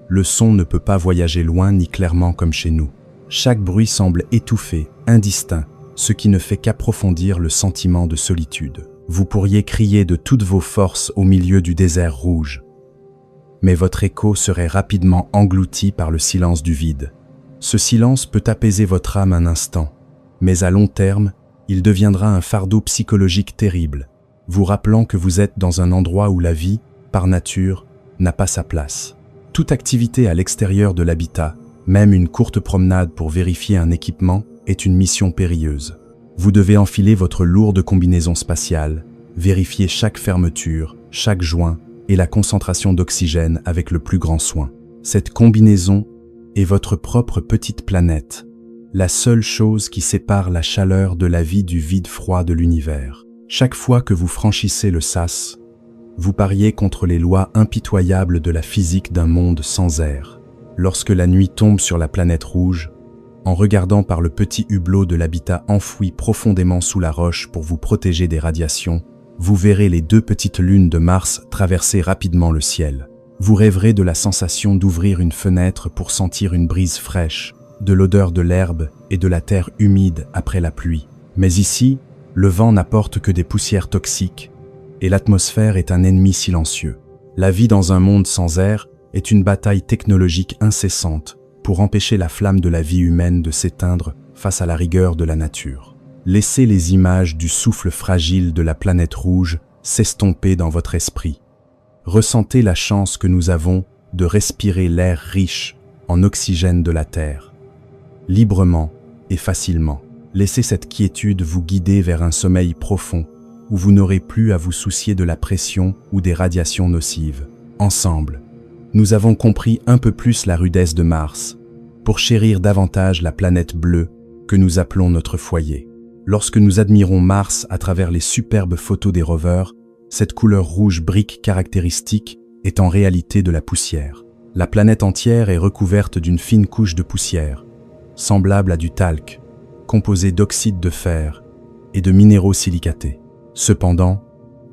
[SPEAKER 1] le son ne peut pas voyager loin ni clairement comme chez nous. Chaque bruit semble étouffé, indistinct, ce qui ne fait qu'approfondir le sentiment de solitude. Vous pourriez crier de toutes vos forces au milieu du désert rouge, mais votre écho serait rapidement englouti par le silence du vide. Ce silence peut apaiser votre âme un instant, Mais à long terme, il deviendra un fardeau psychologique terrible, vous rappelant que vous êtes dans un endroit où la vie, par nature, n'a pas sa place. Toute activité à l'extérieur de l'habitat, même une courte promenade pour vérifier un équipement, est une mission périlleuse. Vous devez enfiler votre lourde combinaison spatiale, vérifier chaque fermeture, chaque joint et la concentration d'oxygène avec le plus grand soin. Cette combinaison est votre propre petite planète, la seule chose qui sépare la chaleur de la vie du vide froid de l'univers. Chaque fois que vous franchissez le sas, vous pariez contre les lois impitoyables de la physique d'un monde sans air. Lorsque la nuit tombe sur la planète rouge, en regardant par le petit hublot de l'habitat enfoui profondément sous la roche pour vous protéger des radiations, vous verrez les 2 petites lunes de Mars traverser rapidement le ciel. Vous rêverez de la sensation d'ouvrir une fenêtre pour sentir une brise fraîche, de l'odeur de l'herbe et de la terre humide après la pluie. Mais ici, le vent n'apporte que des poussières toxiques, et l'atmosphère est un ennemi silencieux. La vie dans un monde sans air est une bataille technologique incessante pour empêcher la flamme de la vie humaine de s'éteindre face à la rigueur de la nature. Laissez les images du souffle fragile de la planète rouge s'estomper dans votre esprit. Ressentez la chance que nous avons de respirer l'air riche en oxygène de la Terre. Librement et facilement, laissez cette quiétude vous guider vers un sommeil profond où vous n'aurez plus à vous soucier de la pression ou des radiations nocives. Ensemble, nous avons compris un peu plus la rudesse de Mars, pour chérir davantage la planète bleue que nous appelons notre foyer. Lorsque nous admirons Mars à travers les superbes photos des rovers, cette couleur rouge brique caractéristique est en réalité de la poussière. La planète entière est recouverte d'une fine couche de poussière, semblable à du talc, composée d'oxyde de fer et de minéraux silicatés. Cependant,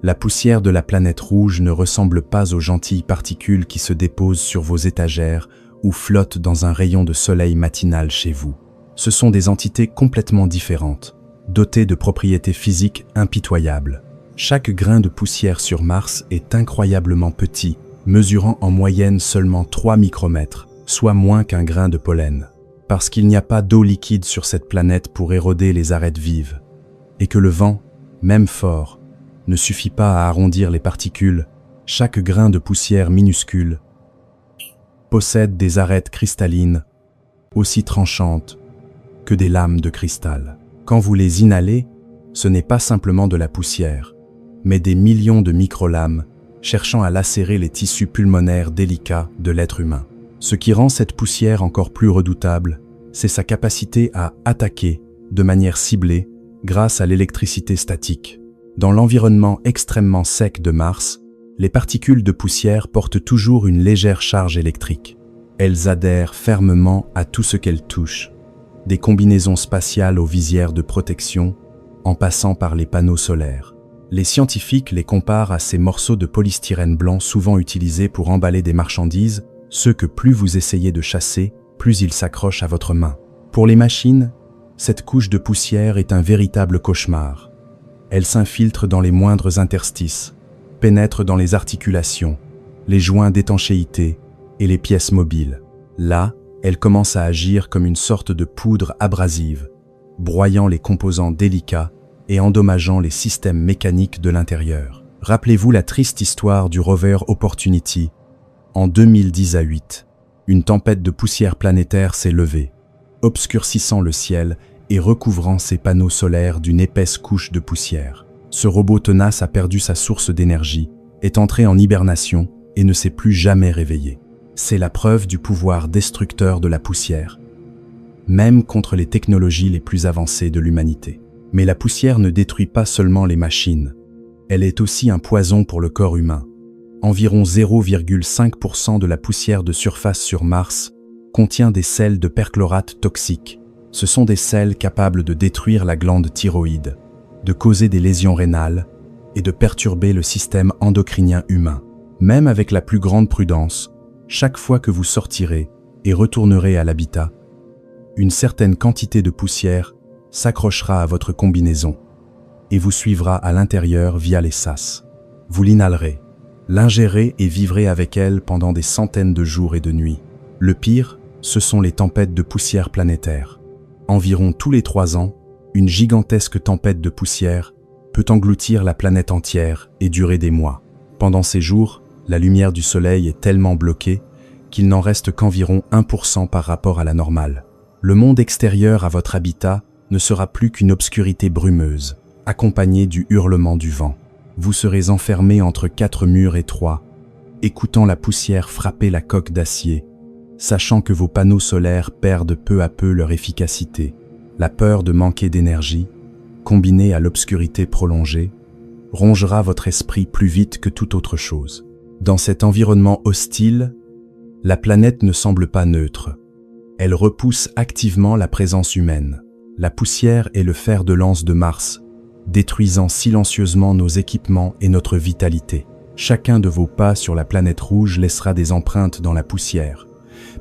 [SPEAKER 1] la poussière de la planète rouge ne ressemble pas aux gentilles particules qui se déposent sur vos étagères ou flottent dans un rayon de soleil matinal chez vous. Ce sont des entités complètement différentes, dotées de propriétés physiques impitoyables. Chaque grain de poussière sur Mars est incroyablement petit, mesurant en moyenne seulement 3 micromètres, soit moins qu'un grain de pollen. Parce qu'il n'y a pas d'eau liquide sur cette planète pour éroder les arêtes vives, et que le vent, même fort, ne suffit pas à arrondir les particules, chaque grain de poussière minuscule possède des arêtes cristallines aussi tranchantes que des lames de cristal. Quand vous les inhalez, ce n'est pas simplement de la poussière, mais des millions de microlames cherchant à lacérer les tissus pulmonaires délicats de l'être humain. Ce qui rend cette poussière encore plus redoutable, c'est sa capacité à attaquer de manière ciblée grâce à l'électricité statique. Dans l'environnement extrêmement sec de Mars, les particules de poussière portent toujours une légère charge électrique. Elles adhèrent fermement à tout ce qu'elles touchent, des combinaisons spatiales aux visières de protection, en passant par les panneaux solaires. Les scientifiques les comparent à ces morceaux de polystyrène blanc souvent utilisés pour emballer des marchandises, ceux que plus vous essayez de chasser, plus ils s'accrochent à votre main. Pour les machines, cette couche de poussière est un véritable cauchemar. Elle s'infiltre dans les moindres interstices, pénètre dans les articulations, les joints d'étanchéité et les pièces mobiles. Là, elle commence à agir comme une sorte de poudre abrasive, broyant les composants délicats et endommageant les systèmes mécaniques de l'intérieur. Rappelez-vous la triste histoire du rover Opportunity. En 2018, une tempête de poussière planétaire s'est levée, obscurcissant le ciel et recouvrant ses panneaux solaires d'une épaisse couche de poussière. Ce robot tenace a perdu sa source d'énergie, est entré en hibernation et ne s'est plus jamais réveillé. C'est la preuve du pouvoir destructeur de la poussière, même contre les technologies les plus avancées de l'humanité. Mais la poussière ne détruit pas seulement les machines, elle est aussi un poison pour le corps humain. Environ 0,5% de la poussière de surface sur Mars contient des sels de perchlorate toxiques. Ce sont des sels capables de détruire la glande thyroïde, de causer des lésions rénales et de perturber le système endocrinien humain. Même avec la plus grande prudence, chaque fois que vous sortirez et retournerez à l'habitat, une certaine quantité de poussière s'accrochera à votre combinaison et vous suivra à l'intérieur via les sas. Vous l'inhalerez, l'ingérez et vivrez avec elle pendant des centaines de jours et de nuits. Le pire, ce sont les tempêtes de poussière planétaire. Environ tous les 3 ans, Une gigantesque tempête de poussière peut engloutir la planète entière et durer des mois. Pendant ces jours, la lumière du soleil est tellement bloquée qu'il n'en reste qu'environ 1% par rapport à la normale. Le monde extérieur à votre habitat ne sera plus qu'une obscurité brumeuse, accompagnée du hurlement du vent. Vous serez enfermé entre 4 murs étroits, écoutant la poussière frapper la coque d'acier, sachant que vos panneaux solaires perdent peu à peu leur efficacité. La peur de manquer d'énergie, combinée à l'obscurité prolongée, rongera votre esprit plus vite que toute autre chose. Dans cet environnement hostile, la planète ne semble pas neutre. Elle repousse activement la présence humaine. La poussière est le fer de lance de Mars, détruisant silencieusement nos équipements et notre vitalité. Chacun de vos pas sur la planète rouge laissera des empreintes dans la poussière,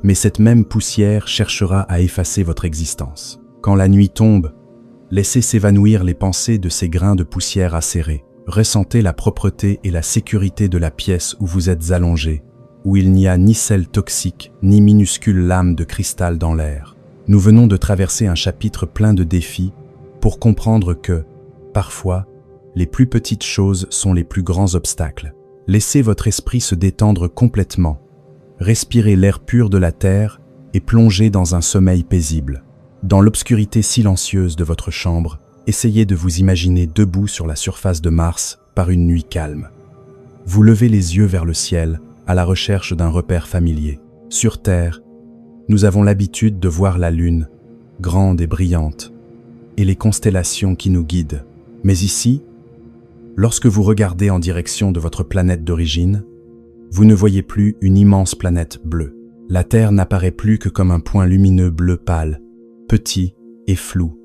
[SPEAKER 1] mais cette même poussière cherchera à effacer votre existence. Quand la nuit tombe, laissez s'évanouir les pensées de ces grains de poussière acérés. Ressentez la propreté et la sécurité de la pièce où vous êtes allongé, où il n'y a ni sel toxique, ni minuscule lame de cristal dans l'air. Nous venons de traverser un chapitre plein de défis pour comprendre que, parfois, les plus petites choses sont les plus grands obstacles. Laissez votre esprit se détendre complètement. Respirez l'air pur de la Terre et plongez dans un sommeil paisible. Dans l'obscurité silencieuse de votre chambre, essayez de vous imaginer debout sur la surface de Mars par une nuit calme. Vous levez les yeux vers le ciel à la recherche d'un repère familier. Sur Terre, nous avons l'habitude de voir la Lune, grande et brillante, et les constellations qui nous guident. Mais ici, lorsque vous regardez en direction de votre planète d'origine, vous ne voyez plus une immense planète bleue. La Terre n'apparaît plus que comme un point lumineux bleu pâle, petit et flou,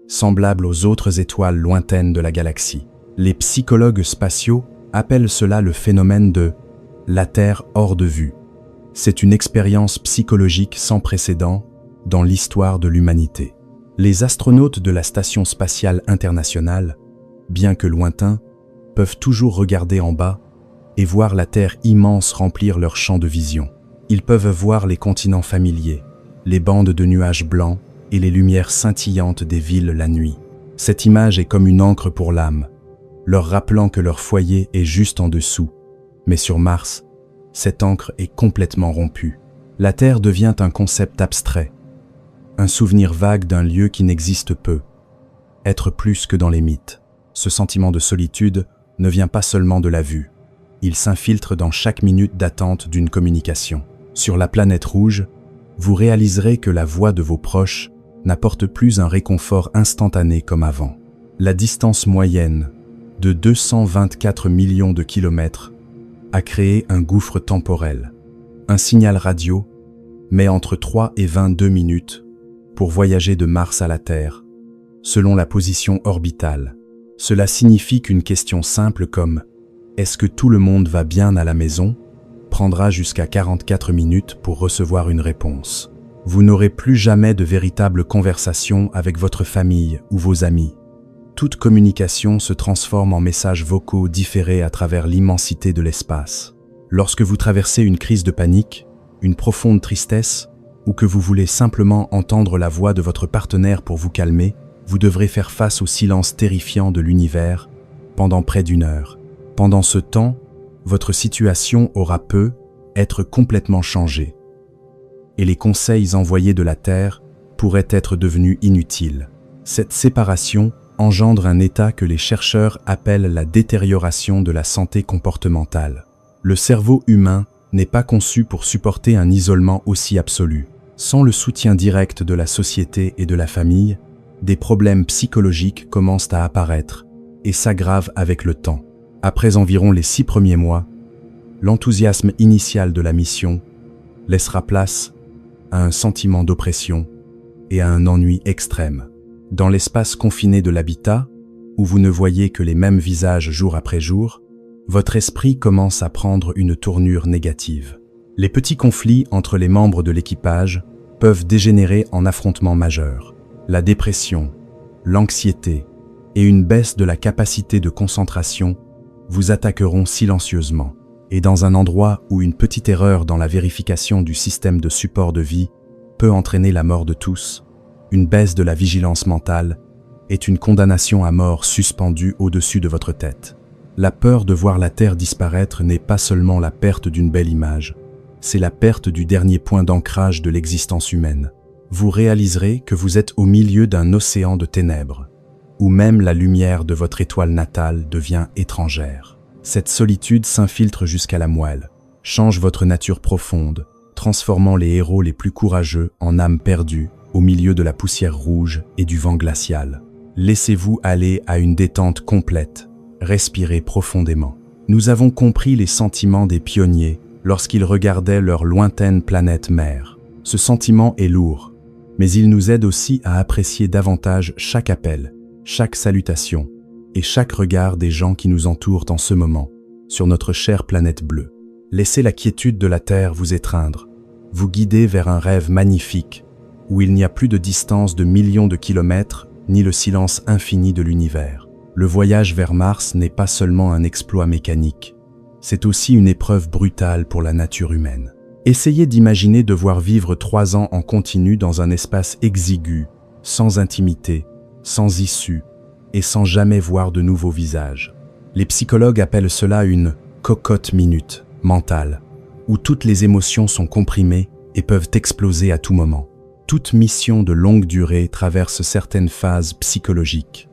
[SPEAKER 1] semblable aux autres étoiles lointaines de la galaxie. Les psychologues spatiaux appellent cela le phénomène de « la Terre hors de vue ». C'est une expérience psychologique sans précédent dans l'histoire de l'humanité. Les astronautes de la Station spatiale internationale, bien que lointains, peuvent toujours regarder en bas et voir la Terre immense remplir leur champ de vision. Ils peuvent voir les continents familiers, les bandes de nuages blancs et les lumières scintillantes des villes la nuit. Cette image est comme une encre pour l'âme, leur rappelant que leur foyer est juste en dessous. Mais sur Mars, cette encre est complètement rompue. La Terre devient un concept abstrait, un souvenir vague d'un lieu qui n'existe peu, être plus que dans les mythes. Ce sentiment de solitude ne vient pas seulement de la vue, il s'infiltre dans chaque minute d'attente d'une communication. Sur la planète rouge, vous réaliserez que la voix de vos proches n'apporte plus un réconfort instantané comme avant. La distance moyenne, de 224 millions de kilomètres, a créé un gouffre temporel. Un signal radio met entre 3 et 22 minutes pour voyager de Mars à la Terre, selon la position orbitale. Cela signifie qu'une question simple comme « Est-ce que tout le monde va bien à la maison ?» prendra jusqu'à 44 minutes pour recevoir une réponse. Vous n'aurez plus jamais de véritable conversation avec votre famille ou vos amis. Toute communication se transforme en messages vocaux différés à travers l'immensité de l'espace. Lorsque vous traversez une crise de panique, une profonde tristesse, ou que vous voulez simplement entendre la voix de votre partenaire pour vous calmer, vous devrez faire face au silence terrifiant de l'univers pendant près d'1 heure. Pendant ce temps, votre situation aura peu être complètement changée, et les conseils envoyés de la Terre pourraient être devenus inutiles. Cette séparation engendre un état que les chercheurs appellent la détérioration de la santé comportementale. Le cerveau humain n'est pas conçu pour supporter un isolement aussi absolu. Sans le soutien direct de la société et de la famille, des problèmes psychologiques commencent à apparaître et s'aggravent avec le temps. Après environ les 6 premiers mois, l'enthousiasme initial de la mission laissera place à un sentiment d'oppression et à un ennui extrême. Dans l'espace confiné de l'habitat, où vous ne voyez que les mêmes visages jour après jour, votre esprit commence à prendre une tournure négative. Les petits conflits entre les membres de l'équipage peuvent dégénérer en affrontements majeurs. La dépression, l'anxiété et une baisse de la capacité de concentration vous attaqueront silencieusement. Et dans un endroit où une petite erreur dans la vérification du système de support de vie peut entraîner la mort de tous, une baisse de la vigilance mentale est une condamnation à mort suspendue au-dessus de votre tête. La peur de voir la Terre disparaître n'est pas seulement la perte d'une belle image, c'est la perte du dernier point d'ancrage de l'existence humaine. Vous réaliserez que vous êtes au milieu d'un océan de ténèbres, où même la lumière de votre étoile natale devient étrangère. Cette solitude s'infiltre jusqu'à la moelle, change votre nature profonde, transformant les héros les plus courageux en âmes perdues au milieu de la poussière rouge et du vent glacial. Laissez-vous aller à une détente complète, respirez profondément. Nous avons compris les sentiments des pionniers lorsqu'ils regardaient leur lointaine planète mère. Ce sentiment est lourd, mais il nous aide aussi à apprécier davantage chaque appel, chaque salutation et chaque regard des gens qui nous entourent en ce moment, sur notre chère planète bleue. Laissez la quiétude de la Terre vous étreindre, vous guider vers un rêve magnifique, où il n'y a plus de distance de millions de kilomètres, ni le silence infini de l'univers. Le voyage vers Mars n'est pas seulement un exploit mécanique, c'est aussi une épreuve brutale pour la nature humaine. Essayez d'imaginer devoir vivre 3 ans en continu dans un espace exigu, sans intimité, sans issue, et sans jamais voir de nouveaux visages. Les psychologues appellent cela une « cocotte minute » mentale, où toutes les émotions sont comprimées et peuvent exploser à tout moment. Toute mission de longue durée traverse certaines phases psychologiques.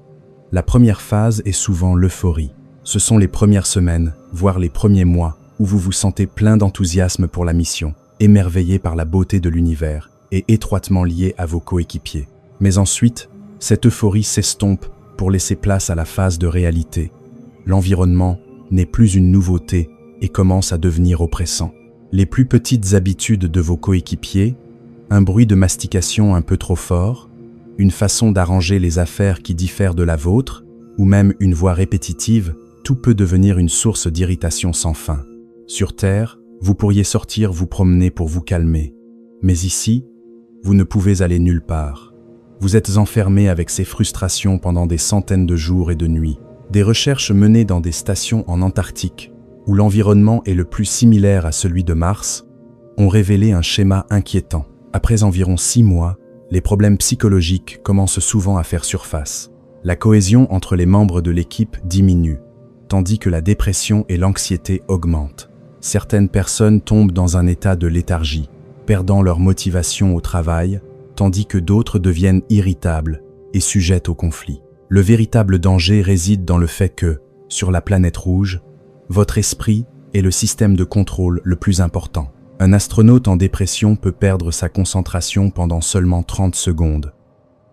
[SPEAKER 1] La première phase est souvent l'euphorie. Ce sont les premières semaines, voire les premiers mois, où vous vous sentez plein d'enthousiasme pour la mission, émerveillé par la beauté de l'univers et étroitement lié à vos coéquipiers. Mais ensuite, cette euphorie s'estompe pour laisser place à la phase de réalité. L'environnement n'est plus une nouveauté et commence à devenir oppressant. Les plus petites habitudes de vos coéquipiers, un bruit de mastication un peu trop fort, une façon d'arranger les affaires qui diffère de la vôtre, ou même une voix répétitive, tout peut devenir une source d'irritation sans fin. Sur Terre, vous pourriez sortir vous promener pour vous calmer. Mais ici, vous ne pouvez aller nulle part. Vous êtes enfermé avec ces frustrations pendant des centaines de jours et de nuits. Des recherches menées dans des stations en Antarctique, où l'environnement est le plus similaire à celui de Mars, ont révélé un schéma inquiétant. Après environ 6 mois, les problèmes psychologiques commencent souvent à faire surface. La cohésion entre les membres de l'équipe diminue, tandis que la dépression et l'anxiété augmentent. Certaines personnes tombent dans un état de léthargie, perdant leur motivation au travail, tandis que d'autres deviennent irritables et sujettes au conflit. Le véritable danger réside dans le fait que, sur la planète rouge, votre esprit est le système de contrôle le plus important. Un astronaute en dépression peut perdre sa concentration pendant seulement 30 secondes,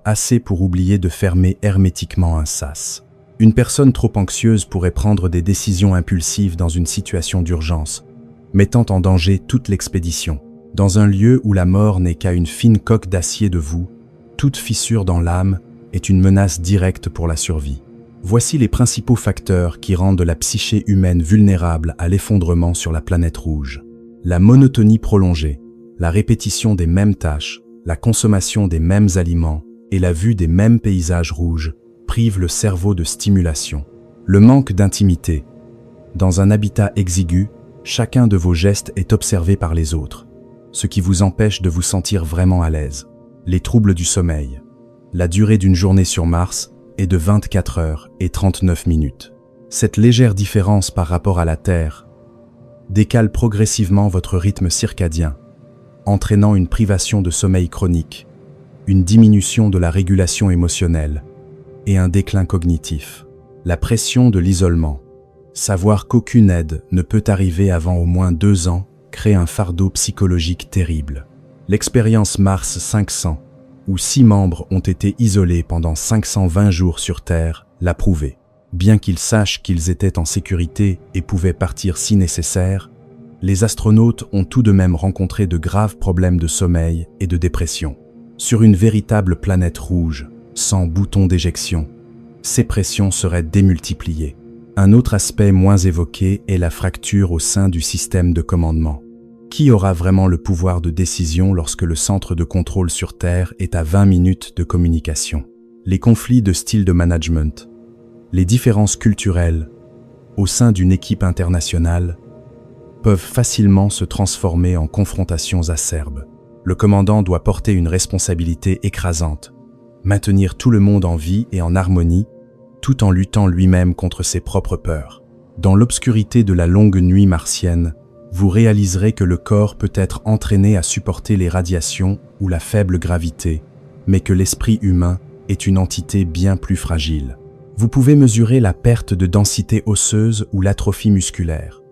[SPEAKER 1] assez pour oublier de fermer hermétiquement un sas. Une personne trop anxieuse pourrait prendre des décisions impulsives dans une situation d'urgence, mettant en danger toute l'expédition. Dans un lieu où la mort n'est qu'à une fine coque d'acier de vous, toute fissure dans l'âme est une menace directe pour la survie. Voici les principaux facteurs qui rendent la psyché humaine vulnérable à l'effondrement sur la planète rouge. La monotonie prolongée, la répétition des mêmes tâches, la consommation des mêmes aliments et la vue des mêmes paysages rouges privent le cerveau de stimulation. Le manque d'intimité. Dans un habitat exigu, chacun de vos gestes est observé par les autres, ce qui vous empêche de vous sentir vraiment à l'aise. Les troubles du sommeil. La durée d'une journée sur Mars est de 24 heures et 39 minutes. Cette légère différence par rapport à la Terre décale progressivement votre rythme circadien, entraînant une privation de sommeil chronique, une diminution de la régulation émotionnelle et un déclin cognitif. La pression de l'isolement. Savoir qu'aucune aide ne peut arriver avant au moins 2 ans crée un fardeau psychologique terrible. L'expérience Mars 500, où 6 membres ont été isolés pendant 520 jours sur Terre, l'a prouvé. Bien qu'ils sachent qu'ils étaient en sécurité et pouvaient partir si nécessaire, les astronautes ont tout de même rencontré de graves problèmes de sommeil et de dépression. Sur une véritable planète rouge, sans bouton d'éjection, ces pressions seraient démultipliées. Un autre aspect moins évoqué est la fracture au sein du système de commandement. Qui aura vraiment le pouvoir de décision lorsque le centre de contrôle sur Terre est à 20 minutes de communication? Les conflits de style de management, les différences culturelles au sein d'une équipe internationale peuvent facilement se transformer en confrontations acerbes. Le commandant doit porter une responsabilité écrasante, maintenir tout le monde en vie et en harmonie, tout en luttant lui-même contre ses propres peurs. Dans l'obscurité de la longue nuit martienne, vous réaliserez que le corps peut être entraîné à supporter les radiations ou la faible gravité, mais que l'esprit humain est une entité bien plus fragile. Vous pouvez mesurer la perte de densité osseuse ou l'atrophie musculaire,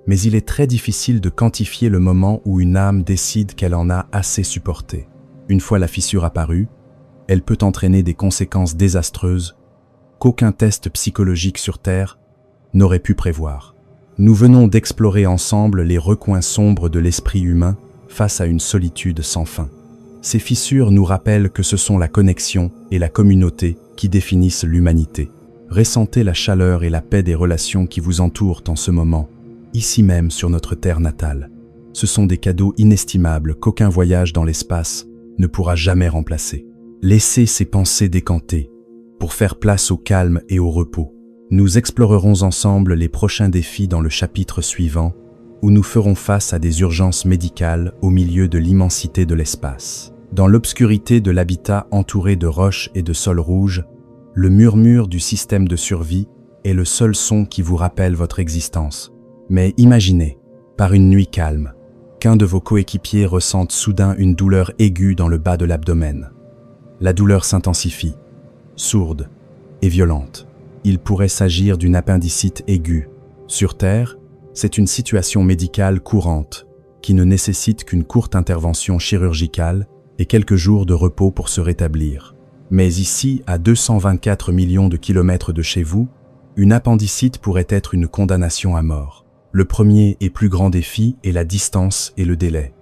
[SPEAKER 1] mais il est très difficile de quantifier le moment où une âme décide qu'elle en a assez supporté. Une fois la fissure apparue, elle peut entraîner des conséquences désastreuses qu'aucun test psychologique sur Terre n'aurait pu prévoir. Nous venons d'explorer ensemble les recoins sombres de l'esprit humain face à une solitude sans fin. Ces fissures nous rappellent que ce sont la connexion et la communauté qui définissent l'humanité. Ressentez la chaleur et la paix des relations qui vous entourent en ce moment, ici même sur notre terre natale. Ce sont des cadeaux inestimables qu'aucun voyage dans l'espace ne pourra jamais remplacer. Laissez ces pensées décanter pour faire place au calme et au repos. Nous explorerons ensemble les prochains défis dans le chapitre suivant, où nous ferons face à des urgences médicales au milieu de l'immensité de l'espace. Dans l'obscurité de l'habitat entouré de roches et de sols rouges, le murmure du système de survie est le seul son qui vous rappelle votre existence. Mais imaginez, par une nuit calme, qu'un de vos coéquipiers ressente soudain une douleur aiguë dans le bas de l'abdomen. La douleur s'intensifie, sourde et violente. Il pourrait s'agir d'une appendicite aiguë. Sur Terre, c'est une situation médicale courante qui ne nécessite qu'une courte intervention chirurgicale et quelques jours de repos pour se rétablir. Mais ici, à 224 millions de kilomètres de chez vous, une appendicite pourrait être une condamnation à mort. Le premier et plus grand défi est la distance et le délai.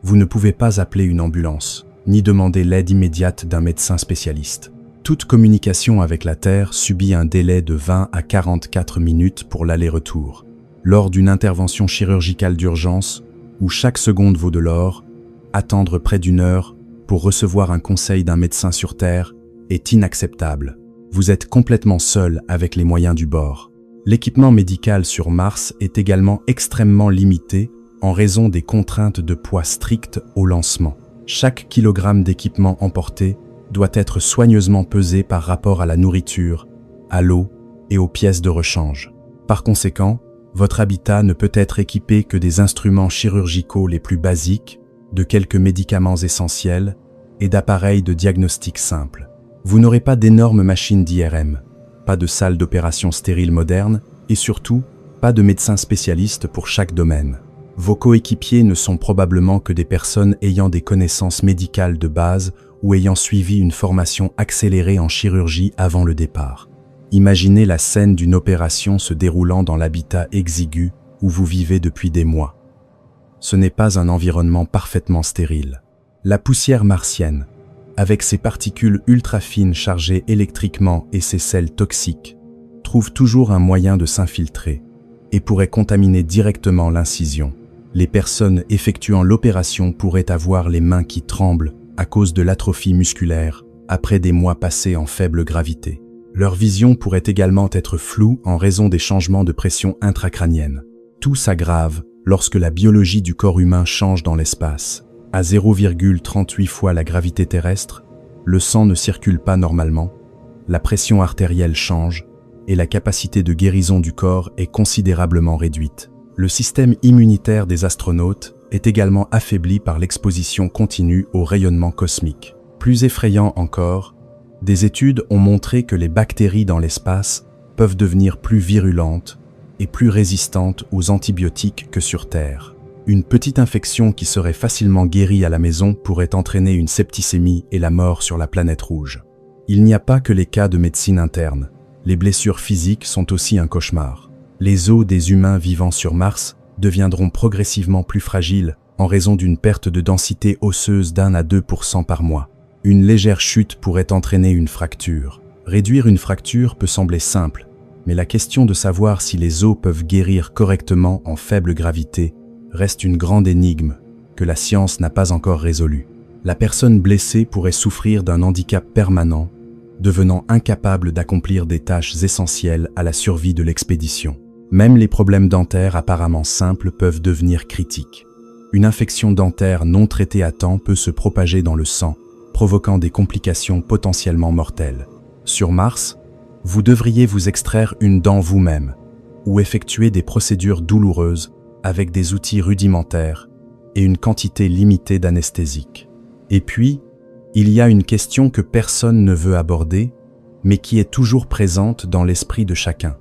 [SPEAKER 1] Vous ne pouvez pas appeler une ambulance, ni demander l'aide immédiate d'un médecin spécialiste. Toute communication avec la Terre subit un délai de 20 à 44 minutes pour l'aller-retour. Lors d'une intervention chirurgicale d'urgence, où chaque seconde vaut de l'or, attendre près d'une heure pour recevoir un conseil d'un médecin sur Terre est inacceptable. Vous êtes complètement seul avec les moyens du bord. L'équipement médical sur Mars est également extrêmement limité en raison des contraintes de poids strictes au lancement. Chaque kilogramme d'équipement emporté doit être soigneusement pesé par rapport à la nourriture, à l'eau et aux pièces de rechange. Par conséquent, votre habitat ne peut être équipé que des instruments chirurgicaux les plus basiques, de quelques médicaments essentiels et d'appareils de diagnostic simples. Vous n'aurez pas d'énormes machines d'IRM, pas de salle d'opération stérile moderne et surtout, pas de médecins spécialistes pour chaque domaine. Vos coéquipiers ne sont probablement que des personnes ayant des connaissances médicales de base ou ayant suivi une formation accélérée en chirurgie avant le départ. Imaginez la scène d'une opération se déroulant dans l'habitat exigu où vous vivez depuis des mois. Ce n'est pas un environnement parfaitement stérile. La poussière martienne, avec ses particules ultra fines chargées électriquement et ses sels toxiques, trouve toujours un moyen de s'infiltrer et pourrait contaminer directement l'incision. Les personnes effectuant l'opération pourraient avoir les mains qui tremblent à cause de l'atrophie musculaire après des mois passés en faible gravité. Leur vision pourrait également être floue en raison des changements de pression intracrânienne. Tout s'aggrave lorsque la biologie du corps humain change dans l'espace. À 0,38 fois la gravité terrestre, le sang ne circule pas normalement, la pression artérielle change et la capacité de guérison du corps est considérablement réduite. Le système immunitaire des astronautes est également affaibli par l'exposition continue au rayonnement cosmique. Plus effrayant encore, des études ont montré que les bactéries dans l'espace peuvent devenir plus virulentes et plus résistantes aux antibiotiques que sur Terre. Une petite infection qui serait facilement guérie à la maison pourrait entraîner une septicémie et la mort sur la planète rouge. Il n'y a pas que les cas de médecine interne. Les blessures physiques sont aussi un cauchemar. Les os des humains vivant sur Mars deviendront progressivement plus fragiles en raison d'une perte de densité osseuse d'1 à 2% par mois. Une légère chute pourrait entraîner une fracture. Réduire une fracture peut sembler simple, mais la question de savoir si les os peuvent guérir correctement en faible gravité reste une grande énigme que la science n'a pas encore résolue. La personne blessée pourrait souffrir d'un handicap permanent, devenant incapable d'accomplir des tâches essentielles à la survie de l'expédition. Même les problèmes dentaires apparemment simples peuvent devenir critiques. Une infection dentaire non traitée à temps peut se propager dans le sang provoquant des complications potentiellement mortelles. Sur Mars, vous devriez vous extraire une dent vous-même ou effectuer des procédures douloureuses avec des outils rudimentaires et une quantité limitée d'anesthésiques. Et puis, il y a une question que personne ne veut aborder, mais qui est toujours présente dans l'esprit de chacun.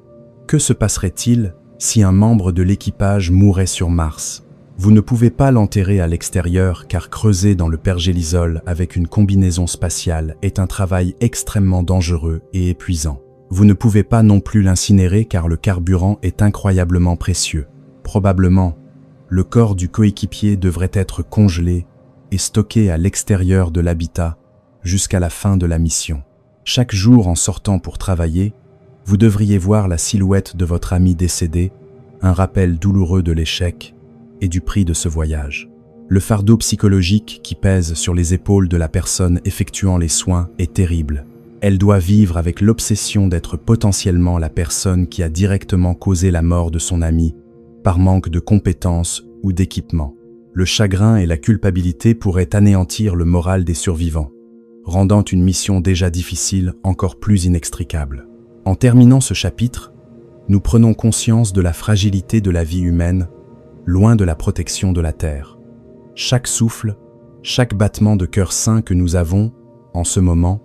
[SPEAKER 1] Que se passerait-il si un membre de l'équipage mourait sur Mars? Vous ne pouvez pas l'enterrer à l'extérieur car creuser dans le pergélisol avec une combinaison spatiale est un travail extrêmement dangereux et épuisant. Vous ne pouvez pas non plus l'incinérer car le carburant est incroyablement précieux. Probablement, le corps du coéquipier devrait être congelé et stocké à l'extérieur de l'habitat jusqu'à la fin de la mission. Chaque jour en sortant pour travailler, vous devriez voir la silhouette de votre ami décédé, un rappel douloureux de l'échec et du prix de ce voyage. Le fardeau psychologique qui pèse sur les épaules de la personne effectuant les soins est terrible. Elle doit vivre avec l'obsession d'être potentiellement la personne qui a directement causé la mort de son ami, par manque de compétences ou d'équipement. Le chagrin et la culpabilité pourraient anéantir le moral des survivants, rendant une mission déjà difficile encore plus inextricable. En terminant ce chapitre, nous prenons conscience de la fragilité de la vie humaine, loin de la protection de la Terre. Chaque souffle, chaque battement de cœur sain que nous avons, en ce moment,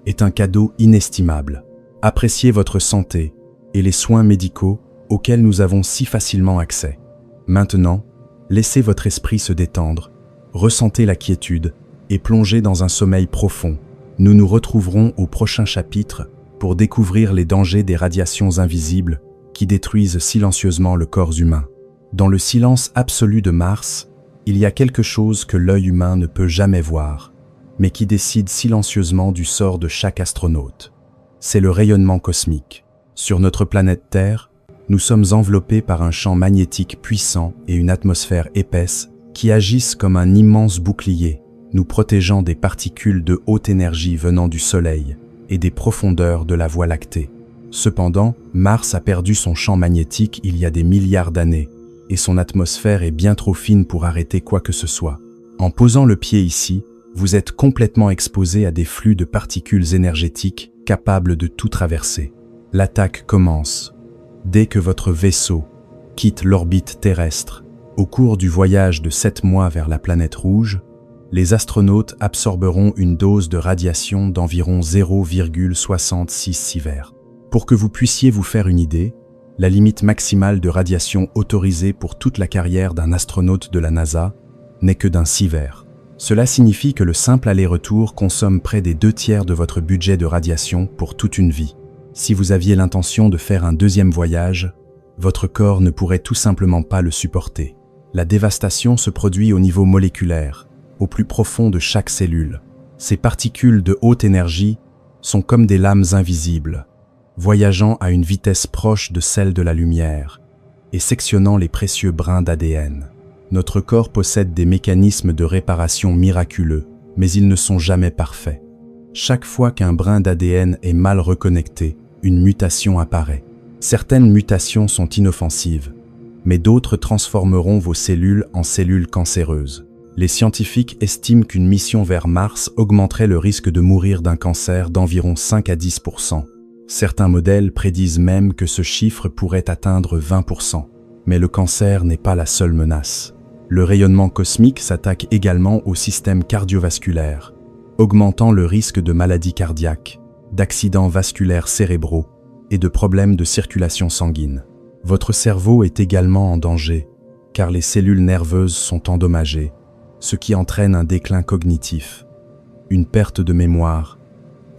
[SPEAKER 1] est un cadeau inestimable. Appréciez votre santé et les soins médicaux auxquels nous avons si facilement accès. Maintenant, laissez votre esprit se détendre, ressentez la quiétude et plongez dans un sommeil profond. Nous nous retrouverons au prochain chapitre pour découvrir les dangers des radiations invisibles qui détruisent silencieusement le corps humain. Dans le silence absolu de Mars, il y a quelque chose que l'œil humain ne peut jamais voir, mais qui décide silencieusement du sort de chaque astronaute. C'est le rayonnement cosmique. Sur notre planète Terre, nous sommes enveloppés par un champ magnétique puissant et une atmosphère épaisse qui agissent comme un immense bouclier, nous protégeant des particules de haute énergie venant du Soleil et des profondeurs de la Voie lactée. Cependant, Mars a perdu son champ magnétique il y a des milliards d'années, et son atmosphère est bien trop fine pour arrêter quoi que ce soit. En posant le pied ici, vous êtes complètement exposé à des flux de particules énergétiques capables de tout traverser. L'attaque commence. Dès que votre vaisseau quitte l'orbite terrestre, au cours du voyage de 7 mois vers la planète rouge, les astronautes absorberont une dose de radiation d'environ 0,66 sieverts. Pour que vous puissiez vous faire une idée, la limite maximale de radiation autorisée pour toute la carrière d'un astronaute de la NASA n'est que d'un sievert. Cela signifie que le simple aller-retour consomme près des 2/3 de votre budget de radiation pour toute une vie. Si vous aviez l'intention de faire un deuxième voyage, votre corps ne pourrait tout simplement pas le supporter. La dévastation se produit au niveau moléculaire, au plus profond de chaque cellule. Ces particules de haute énergie sont comme des lames invisibles, voyageant à une vitesse proche de celle de la lumière et sectionnant les précieux brins d'ADN. Notre corps possède des mécanismes de réparation miraculeux, mais ils ne sont jamais parfaits. Chaque fois qu'un brin d'ADN est mal reconnecté, une mutation apparaît. Certaines mutations sont inoffensives, mais d'autres transformeront vos cellules en cellules cancéreuses. Les scientifiques estiment qu'une mission vers Mars augmenterait le risque de mourir d'un cancer d'environ 5 à 10%. Certains modèles prédisent même que ce chiffre pourrait atteindre 20%. Mais le cancer n'est pas la seule menace. Le rayonnement cosmique s'attaque également au système cardiovasculaire, augmentant le risque de maladies cardiaques, d'accidents vasculaires cérébraux et de problèmes de circulation sanguine. Votre cerveau est également en danger, car les cellules nerveuses sont endommagées, ce qui entraîne un déclin cognitif, une perte de mémoire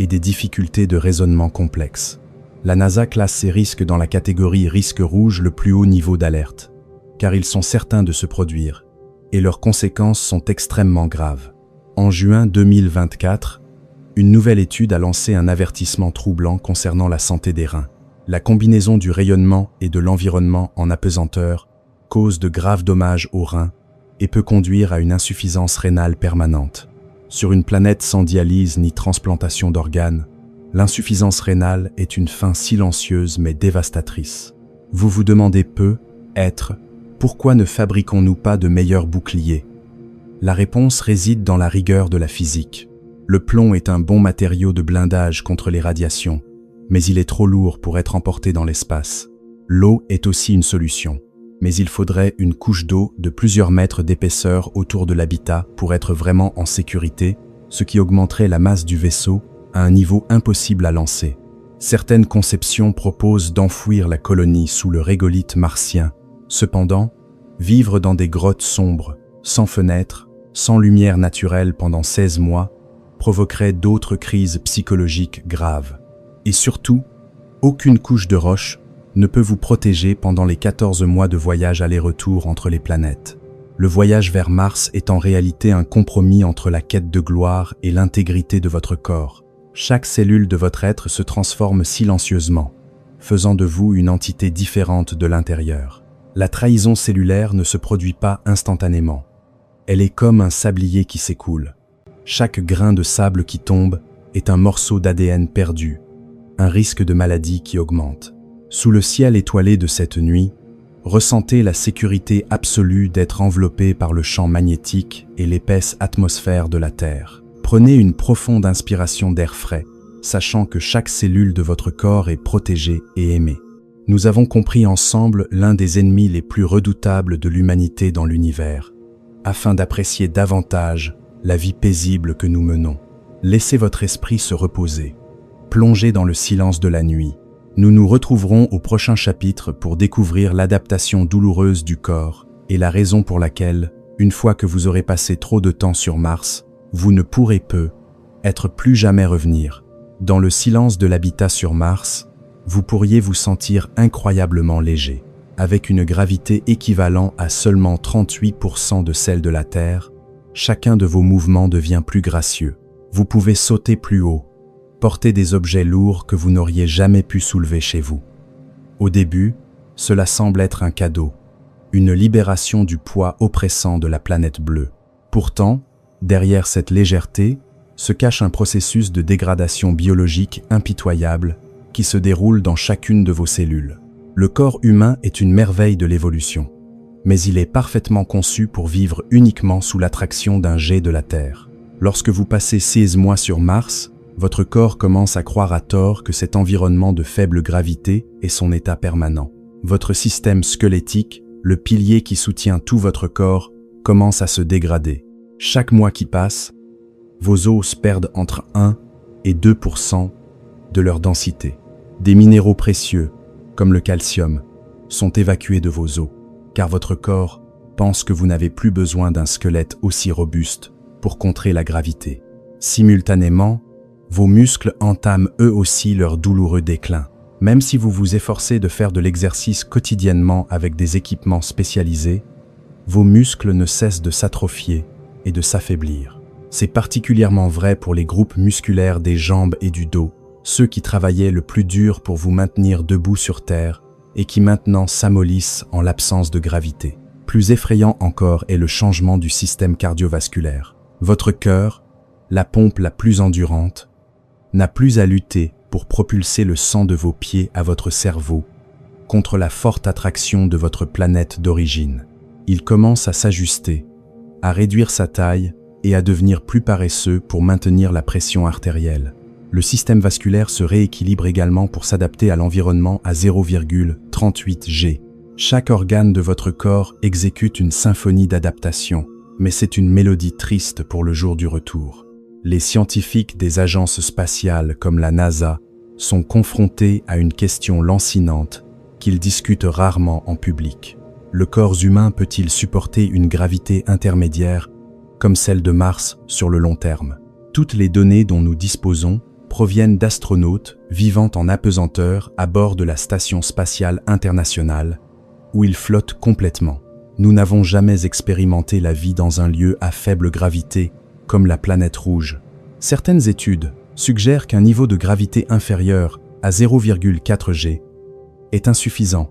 [SPEAKER 1] et des difficultés de raisonnement complexes. La NASA classe ces risques dans la catégorie risque rouge, le plus haut niveau d'alerte, car ils sont certains de se produire, et leurs conséquences sont extrêmement graves. En juin 2024, une nouvelle étude a lancé un avertissement troublant concernant la santé des reins. La combinaison du rayonnement et de l'environnement en apesanteur cause de graves dommages aux reins et peut conduire à une insuffisance rénale permanente. Sur une planète sans dialyse ni transplantation d'organes, l'insuffisance rénale est une fin silencieuse mais dévastatrice. Vous vous demandez pourquoi ne fabriquons-nous pas de meilleurs boucliers? La réponse réside dans la rigueur de la physique. Le plomb est un bon matériau de blindage contre les radiations, mais il est trop lourd pour être emporté dans l'espace. L'eau est aussi une solution, mais il faudrait une couche d'eau de plusieurs mètres d'épaisseur autour de l'habitat pour être vraiment en sécurité, ce qui augmenterait la masse du vaisseau à un niveau impossible à lancer. Certaines conceptions proposent d'enfouir la colonie sous le régolithe martien. Cependant, vivre dans des grottes sombres, sans fenêtres, sans lumière naturelle pendant 16 mois, provoquerait d'autres crises psychologiques graves. Et surtout, aucune couche de roche ne peut vous protéger pendant les 14 mois de voyage aller-retour entre les planètes. Le voyage vers Mars est en réalité un compromis entre la quête de gloire et l'intégrité de votre corps. Chaque cellule de votre être se transforme silencieusement, faisant de vous une entité différente de l'intérieur. La trahison cellulaire ne se produit pas instantanément. Elle est comme un sablier qui s'écoule. Chaque grain de sable qui tombe est un morceau d'ADN perdu, un risque de maladie qui augmente. Sous le ciel étoilé de cette nuit, ressentez la sécurité absolue d'être enveloppé par le champ magnétique et l'épaisse atmosphère de la Terre. Prenez une profonde inspiration d'air frais, sachant que chaque cellule de votre corps est protégée et aimée. Nous avons compris ensemble l'un des ennemis les plus redoutables de l'humanité dans l'univers, afin d'apprécier davantage la vie paisible que nous menons. Laissez votre esprit se reposer. Plongez dans le silence de la nuit. Nous nous retrouverons au prochain chapitre pour découvrir l'adaptation douloureuse du corps et la raison pour laquelle, une fois que vous aurez passé trop de temps sur Mars, vous ne pourrez être plus jamais revenir. Dans le silence de l'habitat sur Mars, vous pourriez vous sentir incroyablement léger. Avec une gravité équivalente à seulement 38% de celle de la Terre, chacun de vos mouvements devient plus gracieux. Vous pouvez sauter plus haut, porter des objets lourds que vous n'auriez jamais pu soulever chez vous. Au début, cela semble être un cadeau, une libération du poids oppressant de la planète bleue. Pourtant, derrière cette légèreté se cache un processus de dégradation biologique impitoyable qui se déroule dans chacune de vos cellules. Le corps humain est une merveille de l'évolution, mais il est parfaitement conçu pour vivre uniquement sous l'attraction d'un jet de la Terre. Lorsque vous passez 16 mois sur Mars, votre corps commence à croire à tort que cet environnement de faible gravité est son état permanent. Votre système squelettique, le pilier qui soutient tout votre corps, commence à se dégrader. Chaque mois qui passe, vos os perdent entre 1 et 2% de leur densité. Des minéraux précieux, comme le calcium, sont évacués de vos os, car votre corps pense que vous n'avez plus besoin d'un squelette aussi robuste pour contrer la gravité. Simultanément, vos muscles entament eux aussi leur douloureux déclin. Même si vous vous efforcez de faire de l'exercice quotidiennement avec des équipements spécialisés, vos muscles ne cessent de s'atrophier et de s'affaiblir. C'est particulièrement vrai pour les groupes musculaires des jambes et du dos, ceux qui travaillaient le plus dur pour vous maintenir debout sur Terre et qui maintenant s'amollissent en l'absence de gravité. Plus effrayant encore est le changement du système cardiovasculaire. Votre cœur, la pompe la plus endurante, n'a plus à lutter pour propulser le sang de vos pieds à votre cerveau contre la forte attraction de votre planète d'origine. Il commence à s'ajuster, à réduire sa taille et à devenir plus paresseux pour maintenir la pression artérielle. Le système vasculaire se rééquilibre également pour s'adapter à l'environnement à 0,38 G. Chaque organe de votre corps exécute une symphonie d'adaptation, mais c'est une mélodie triste pour le jour du retour. Les scientifiques des agences spatiales comme la NASA sont confrontés à une question lancinante qu'ils discutent rarement en public. Le corps humain peut-il supporter une gravité intermédiaire comme celle de Mars sur le long terme? Toutes les données dont nous disposons proviennent d'astronautes vivant en apesanteur à bord de la Station spatiale internationale, où ils flottent complètement. Nous n'avons jamais expérimenté la vie dans un lieu à faible gravité comme la planète rouge. Certaines études suggèrent qu'un niveau de gravité inférieur à 0,4 G est insuffisant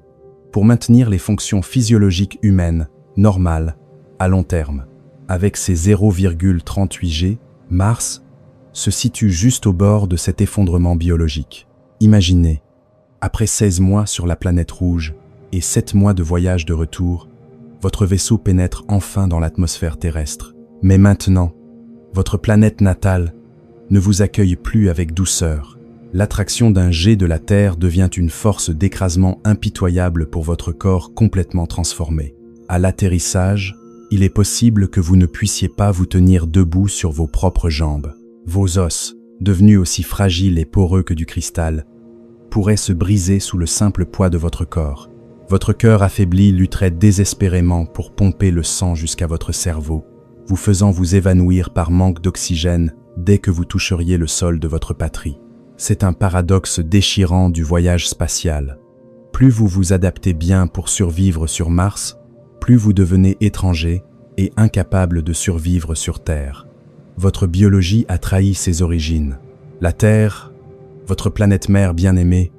[SPEAKER 1] pour maintenir les fonctions physiologiques humaines normales à long terme. Avec ses 0,38 G, Mars se situe juste au bord de cet effondrement biologique. Imaginez, après 16 mois sur la planète rouge et 7 mois de voyage de retour, votre vaisseau pénètre enfin dans l'atmosphère terrestre. Mais maintenant, votre planète natale ne vous accueille plus avec douceur. L'attraction d'un jet de la Terre devient une force d'écrasement impitoyable pour votre corps complètement transformé. À l'atterrissage, il est possible que vous ne puissiez pas vous tenir debout sur vos propres jambes. Vos os, devenus aussi fragiles et poreux que du cristal, pourraient se briser sous le simple poids de votre corps. Votre cœur affaibli lutterait désespérément pour pomper le sang jusqu'à votre cerveau, vous faisant vous évanouir par manque d'oxygène dès que vous toucheriez le sol de votre patrie. C'est un paradoxe déchirant du voyage spatial. Plus vous vous adaptez bien pour survivre sur Mars, plus vous devenez étranger et incapable de survivre sur Terre. Votre biologie a trahi ses origines. La Terre, votre planète mère bien-aimée,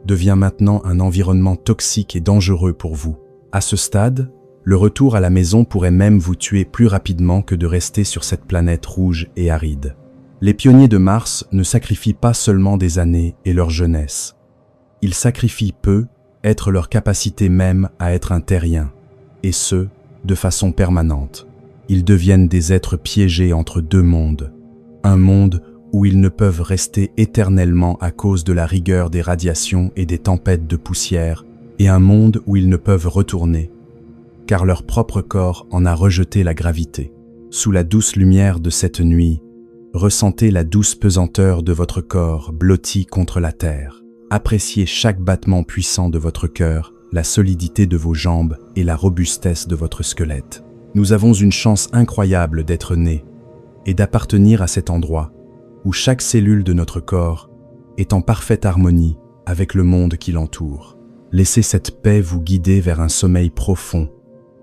[SPEAKER 1] devient maintenant un environnement toxique et dangereux pour vous. À ce stade, le retour à la maison pourrait même vous tuer plus rapidement que de rester sur cette planète rouge et aride. Les pionniers de Mars ne sacrifient pas seulement des années et leur jeunesse. Ils sacrifient peu, être leur capacité même à être un terrien, et ce, de façon permanente. Ils deviennent des êtres piégés entre deux mondes. Un monde où ils ne peuvent rester éternellement à cause de la rigueur des radiations et des tempêtes de poussière, et un monde où ils ne peuvent retourner, car leur propre corps en a rejeté la gravité. Sous la douce lumière de cette nuit, ressentez la douce pesanteur de votre corps blotti contre la terre. Appréciez chaque battement puissant de votre cœur, la solidité de vos jambes et la robustesse de votre squelette. Nous avons une chance incroyable d'être nés et d'appartenir à cet endroit où chaque cellule de notre corps est en parfaite harmonie avec le monde qui l'entoure. Laissez cette paix vous guider vers un sommeil profond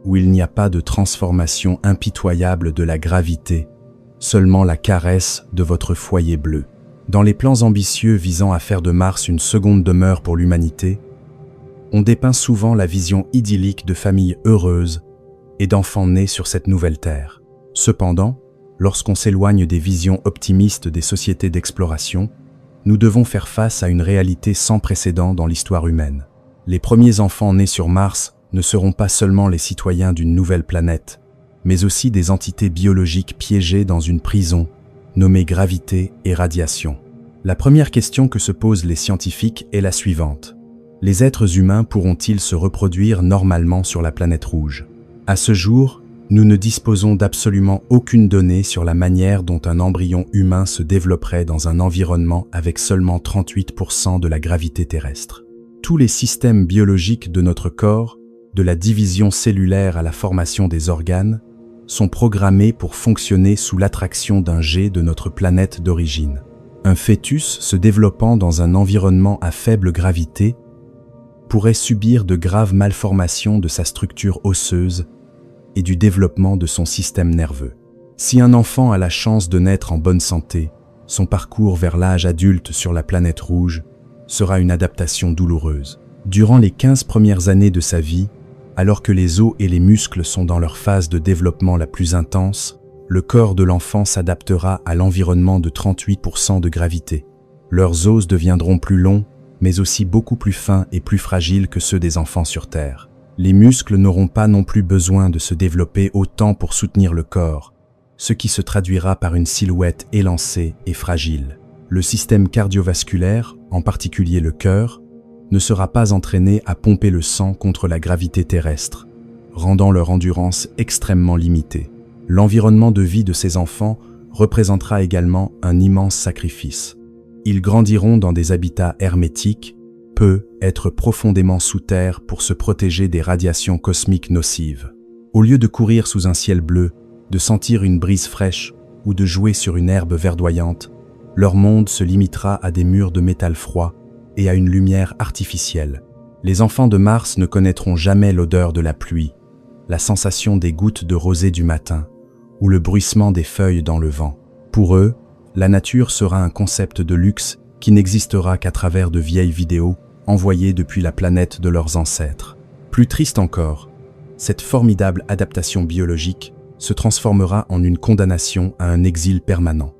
[SPEAKER 1] où il n'y a pas de transformation impitoyable de la gravité, seulement la caresse de votre foyer bleu. Dans les plans ambitieux visant à faire de Mars une seconde demeure pour l'humanité, on dépeint souvent la vision idyllique de familles heureuses et d'enfants nés sur cette nouvelle Terre. Cependant, lorsqu'on s'éloigne des visions optimistes des sociétés d'exploration, nous devons faire face à une réalité sans précédent dans l'histoire humaine. Les premiers enfants nés sur Mars ne seront pas seulement les citoyens d'une nouvelle planète, mais aussi des entités biologiques piégées dans une prison nommée gravité et radiation. La première question que se posent les scientifiques est la suivante. Les êtres humains pourront-ils se reproduire normalement sur la planète rouge? À ce jour, nous ne disposons d'absolument aucune donnée sur la manière dont un embryon humain se développerait dans un environnement avec seulement 38% de la gravité terrestre. Tous les systèmes biologiques de notre corps, de la division cellulaire à la formation des organes, sont programmés pour fonctionner sous l'attraction d'un jet de notre planète d'origine. Un fœtus se développant dans un environnement à faible gravité pourrait subir de graves malformations de sa structure osseuse et du développement de son système nerveux. Si un enfant a la chance de naître en bonne santé, son parcours vers l'âge adulte sur la planète rouge sera une adaptation douloureuse. Durant les 15 premières années de sa vie, alors que les os et les muscles sont dans leur phase de développement la plus intense, le corps de l'enfant s'adaptera à l'environnement de 38% de gravité. Leurs os deviendront plus longs, mais aussi beaucoup plus fins et plus fragiles que ceux des enfants sur Terre. Les muscles n'auront pas non plus besoin de se développer autant pour soutenir le corps, ce qui se traduira par une silhouette élancée et fragile. Le système cardiovasculaire, en particulier le cœur, ne sera pas entraîné à pomper le sang contre la gravité terrestre, rendant leur endurance extrêmement limitée. L'environnement de vie de ces enfants représentera également un immense sacrifice. Ils grandiront dans des habitats hermétiques, peut être profondément sous terre pour se protéger des radiations cosmiques nocives. Au lieu de courir sous un ciel bleu, de sentir une brise fraîche ou de jouer sur une herbe verdoyante, leur monde se limitera à des murs de métal froid et à une lumière artificielle. Les enfants de Mars ne connaîtront jamais l'odeur de la pluie, la sensation des gouttes de rosée du matin ou le bruissement des feuilles dans le vent. Pour eux, la nature sera un concept de luxe qui n'existera qu'à travers de vieilles vidéos envoyées depuis la planète de leurs ancêtres. Plus triste encore, cette formidable adaptation biologique se transformera en une condamnation à un exil permanent.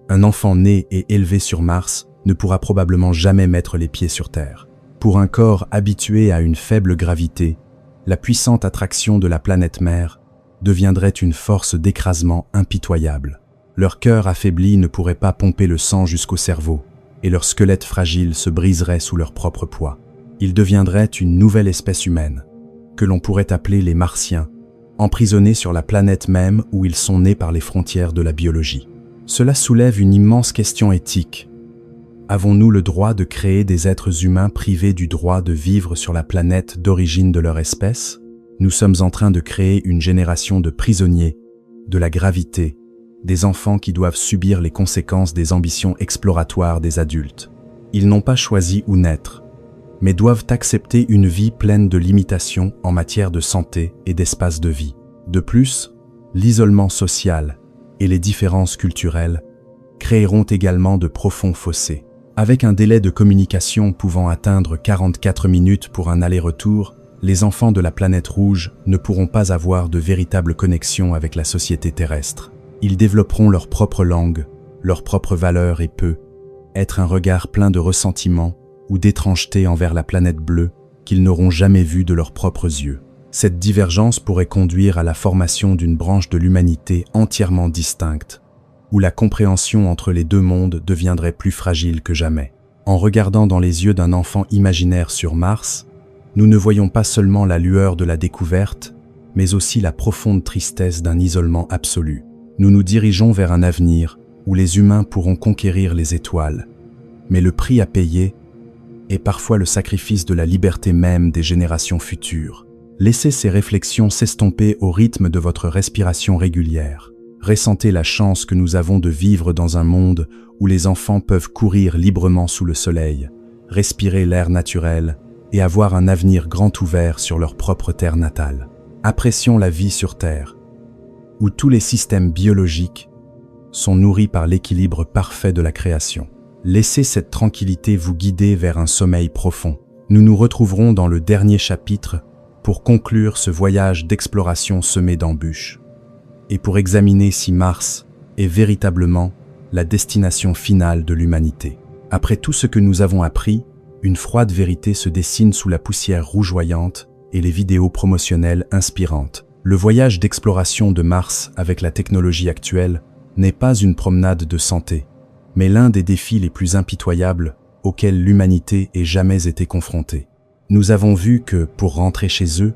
[SPEAKER 1] Un enfant né et élevé sur Mars ne pourra probablement jamais mettre les pieds sur Terre. Pour un corps habitué à une faible gravité, la puissante attraction de la planète mère deviendrait une force d'écrasement impitoyable. Leur cœur affaibli ne pourrait pas pomper le sang jusqu'au cerveau, et leur squelette fragile se briserait sous leur propre poids. Ils deviendraient une nouvelle espèce humaine, que l'on pourrait appeler les Martiens, emprisonnés sur la planète même où ils sont nés par les frontières de la biologie. Cela soulève une immense question éthique. Avons-nous le droit de créer des êtres humains privés du droit de vivre sur la planète d'origine de leur espèce? Nous sommes en train de créer une génération de prisonniers, de la gravité, des enfants qui doivent subir les conséquences des ambitions exploratoires des adultes. Ils n'ont pas choisi où naître, mais doivent accepter une vie pleine de limitations en matière de santé et d'espace de vie. De plus, l'isolement social et les différences culturelles créeront également de profonds fossés. Avec un délai de communication pouvant atteindre 44 minutes pour un aller-retour, les enfants de la planète rouge ne pourront pas avoir de véritable connexion avec la société terrestre. Ils développeront leur propre langue, leurs propres valeurs et peut être un regard plein de ressentiment ou d'étrangeté envers la planète bleue qu'ils n'auront jamais vue de leurs propres yeux. Cette divergence pourrait conduire à la formation d'une branche de l'humanité entièrement distincte, où la compréhension entre les deux mondes deviendrait plus fragile que jamais. En regardant dans les yeux d'un enfant imaginaire sur Mars, nous ne voyons pas seulement la lueur de la découverte, mais aussi la profonde tristesse d'un isolement absolu. Nous nous dirigeons vers un avenir où les humains pourront conquérir les étoiles, mais le prix à payer est parfois le sacrifice de la liberté même des générations futures. Laissez ces réflexions s'estomper au rythme de votre respiration régulière. Ressentez la chance que nous avons de vivre dans un monde où les enfants peuvent courir librement sous le soleil, respirer l'air naturel et avoir un avenir grand ouvert sur leur propre terre natale. Apprécions la vie sur Terre, où tous les systèmes biologiques sont nourris par l'équilibre parfait de la création. Laissez cette tranquillité vous guider vers un sommeil profond. Nous nous retrouverons dans le dernier chapitre pour conclure ce voyage d'exploration semé d'embûches et pour examiner si Mars est véritablement la destination finale de l'humanité. Après tout ce que nous avons appris, une froide vérité se dessine sous la poussière rougeoyante et les vidéos promotionnelles inspirantes. Le voyage d'exploration de Mars avec la technologie actuelle n'est pas une promenade de santé, mais l'un des défis les plus impitoyables auxquels l'humanité ait jamais été confrontée. Nous avons vu que, pour rentrer chez eux,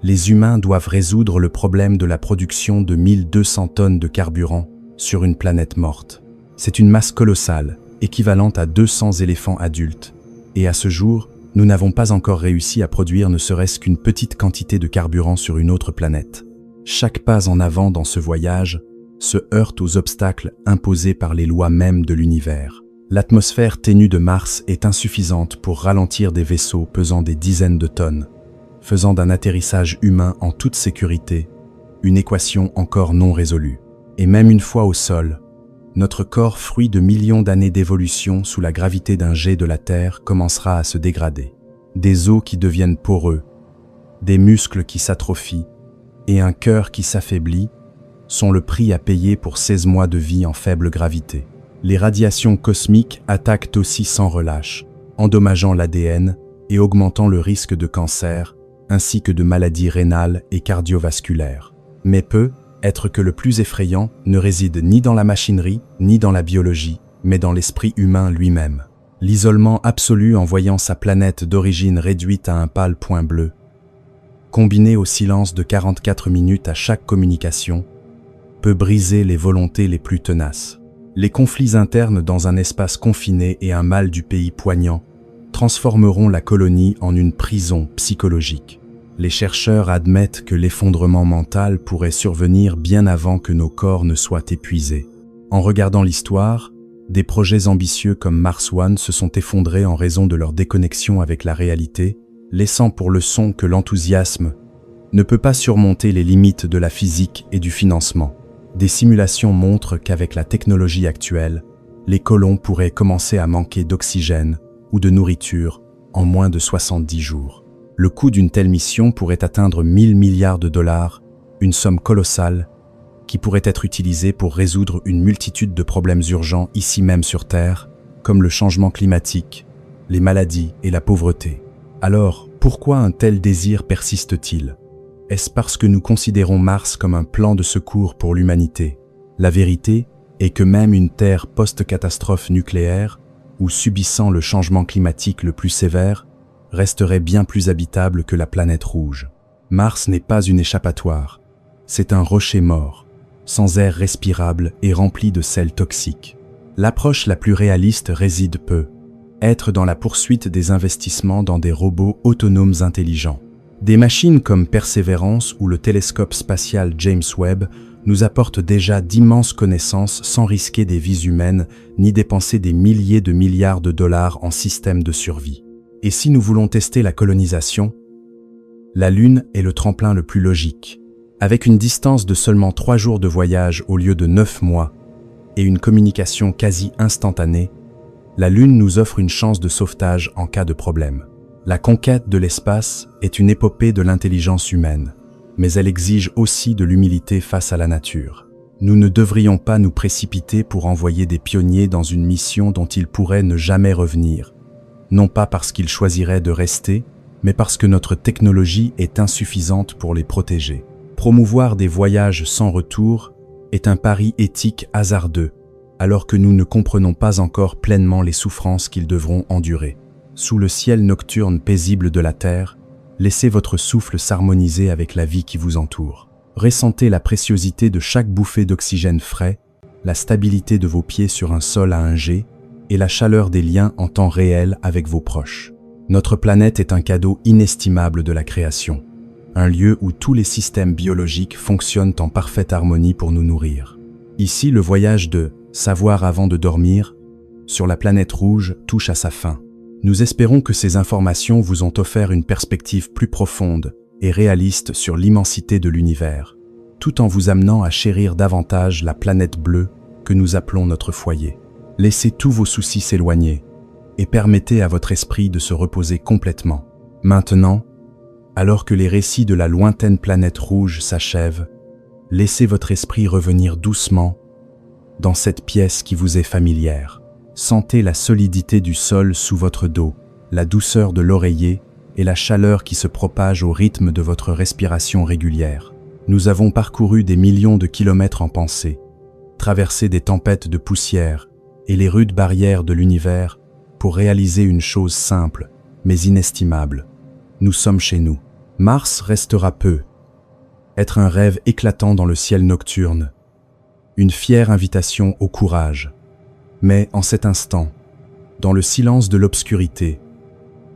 [SPEAKER 1] les humains doivent résoudre le problème de la production de 1200 tonnes de carburant sur une planète morte. C'est une masse colossale, équivalente à 200 éléphants adultes, et à ce jour, nous n'avons pas encore réussi à produire ne serait-ce qu'une petite quantité de carburant sur une autre planète. Chaque pas en avant dans ce voyage se heurte aux obstacles imposés par les lois mêmes de l'univers. L'atmosphère ténue de Mars est insuffisante pour ralentir des vaisseaux pesant des dizaines de tonnes, faisant d'un atterrissage humain en toute sécurité une équation encore non résolue. Et même une fois au sol, notre corps, fruit de millions d'années d'évolution sous la gravité d'un jet de la Terre, commencera à se dégrader. Des os qui deviennent poreux, des muscles qui s'atrophient et un cœur qui s'affaiblit sont le prix à payer pour 16 mois de vie en faible gravité. Les radiations cosmiques attaquent aussi sans relâche, endommageant l'ADN et augmentant le risque de cancer, ainsi que de maladies rénales et cardiovasculaires. Mais être que le plus effrayant ne réside ni dans la machinerie, ni dans la biologie, mais dans l'esprit humain lui-même. L'isolement absolu en voyant sa planète d'origine réduite à un pâle point bleu, combiné au silence de 44 minutes à chaque communication, peut briser les volontés les plus tenaces. Les conflits internes dans un espace confiné et un mal du pays poignant transformeront la colonie en une prison psychologique. Les chercheurs admettent que l'effondrement mental pourrait survenir bien avant que nos corps ne soient épuisés. En regardant l'histoire, des projets ambitieux comme Mars One se sont effondrés en raison de leur déconnexion avec la réalité, laissant pour leçon que l'enthousiasme ne peut pas surmonter les limites de la physique et du financement. Des simulations montrent qu'avec la technologie actuelle, les colons pourraient commencer à manquer d'oxygène ou de nourriture en moins de 70 jours. Le coût d'une telle mission pourrait atteindre 1000 milliards de dollars, une somme colossale qui pourrait être utilisée pour résoudre une multitude de problèmes urgents ici même sur Terre, comme le changement climatique, les maladies et la pauvreté. Alors, pourquoi un tel désir persiste-t-il ? Est-ce parce que nous considérons Mars comme un plan de secours pour l'humanité ? La vérité et que même une Terre post-catastrophe nucléaire, ou subissant le changement climatique le plus sévère, resterait bien plus habitable que la planète rouge. Mars n'est pas une échappatoire, c'est un rocher mort, sans air respirable et rempli de sels toxiques. L'approche la plus réaliste réside être dans la poursuite des investissements dans des robots autonomes intelligents. Des machines comme Perseverance ou le télescope spatial James Webb nous apportent déjà d'immenses connaissances sans risquer des vies humaines ni dépenser des milliers de milliards de dollars en systèmes de survie. Et si nous voulons tester la colonisation, la Lune est le tremplin le plus logique. Avec une distance de seulement 3 jours de voyage au lieu de 9 mois et une communication quasi instantanée, la Lune nous offre une chance de sauvetage en cas de problème. La conquête de l'espace est une épopée de l'intelligence humaine, mais elle exige aussi de l'humilité face à la nature. Nous ne devrions pas nous précipiter pour envoyer des pionniers dans une mission dont ils pourraient ne jamais revenir, non pas parce qu'ils choisiraient de rester, mais parce que notre technologie est insuffisante pour les protéger. Promouvoir des voyages sans retour est un pari éthique hasardeux, alors que nous ne comprenons pas encore pleinement les souffrances qu'ils devront endurer. Sous le ciel nocturne paisible de la Terre, laissez votre souffle s'harmoniser avec la vie qui vous entoure. Ressentez la préciosité de chaque bouffée d'oxygène frais, la stabilité de vos pieds sur un sol à 1G et la chaleur des liens en temps réel avec vos proches. Notre planète est un cadeau inestimable de la création, un lieu où tous les systèmes biologiques fonctionnent en parfaite harmonie pour nous nourrir. Ici, le voyage de « savoir avant de dormir » sur la planète rouge touche à sa fin. Nous espérons que ces informations vous ont offert une perspective plus profonde et réaliste sur l'immensité de l'univers, tout en vous amenant à chérir davantage la planète bleue que nous appelons notre foyer. Laissez tous vos soucis s'éloigner et permettez à votre esprit de se reposer complètement. Maintenant, alors que les récits de la lointaine planète rouge s'achèvent, laissez votre esprit revenir doucement dans cette pièce qui vous est familière. Sentez la solidité du sol sous votre dos, la douceur de l'oreiller et la chaleur qui se propage au rythme de votre respiration régulière. Nous avons parcouru des millions de kilomètres en pensée, traversé des tempêtes de poussière et les rudes barrières de l'univers pour réaliser une chose simple, mais inestimable. Nous sommes chez nous. Mars restera être un rêve éclatant dans le ciel nocturne, une fière invitation au courage. Mais en cet instant, dans le silence de l'obscurité,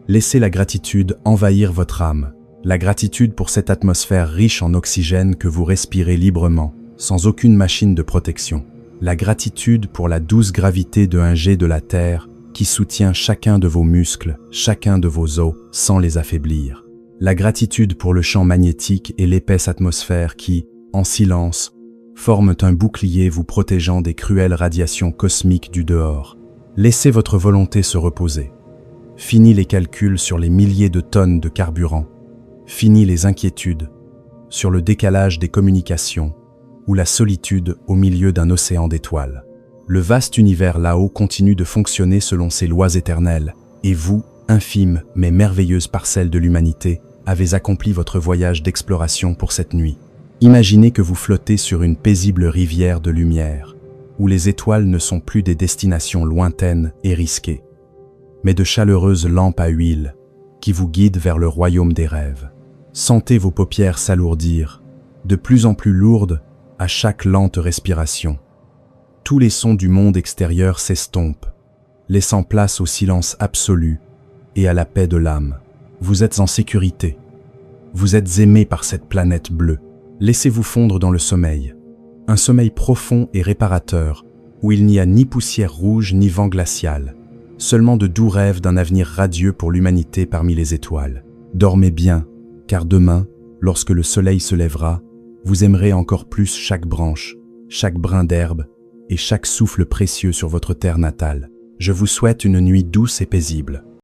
[SPEAKER 1] laissez la gratitude envahir votre âme. La gratitude pour cette atmosphère riche en oxygène que vous respirez librement, sans aucune machine de protection. La gratitude pour la douce gravité de 1G de la Terre qui soutient chacun de vos muscles, chacun de vos os, sans les affaiblir. La gratitude pour le champ magnétique et l'épaisse atmosphère qui, en silence, forment un bouclier vous protégeant des cruelles radiations cosmiques du dehors. Laissez votre volonté se reposer. Fini les calculs sur les milliers de tonnes de carburant. Fini les inquiétudes sur le décalage des communications ou la solitude au milieu d'un océan d'étoiles. Le vaste univers là-haut continue de fonctionner selon ses lois éternelles, et vous, infime mais merveilleuse parcelle de l'humanité, avez accompli votre voyage d'exploration pour cette nuit. Imaginez que vous flottez sur une paisible rivière de lumière, où les étoiles ne sont plus des destinations lointaines et risquées, mais de chaleureuses lampes à huile qui vous guident vers le royaume des rêves. Sentez vos paupières s'alourdir, de plus en plus lourdes à chaque lente respiration. Tous les sons du monde extérieur s'estompent, laissant place au silence absolu et à la paix de l'âme. Vous êtes en sécurité. Vous êtes aimé par cette planète bleue. Laissez-vous fondre dans le sommeil. Un sommeil profond et réparateur, où il n'y a ni poussière rouge ni vent glacial, seulement de doux rêves d'un avenir radieux pour l'humanité parmi les étoiles. Dormez bien, car demain, lorsque le soleil se lèvera, vous aimerez encore plus chaque branche, chaque brin d'herbe et chaque souffle précieux sur votre terre natale. Je vous souhaite une nuit douce et paisible.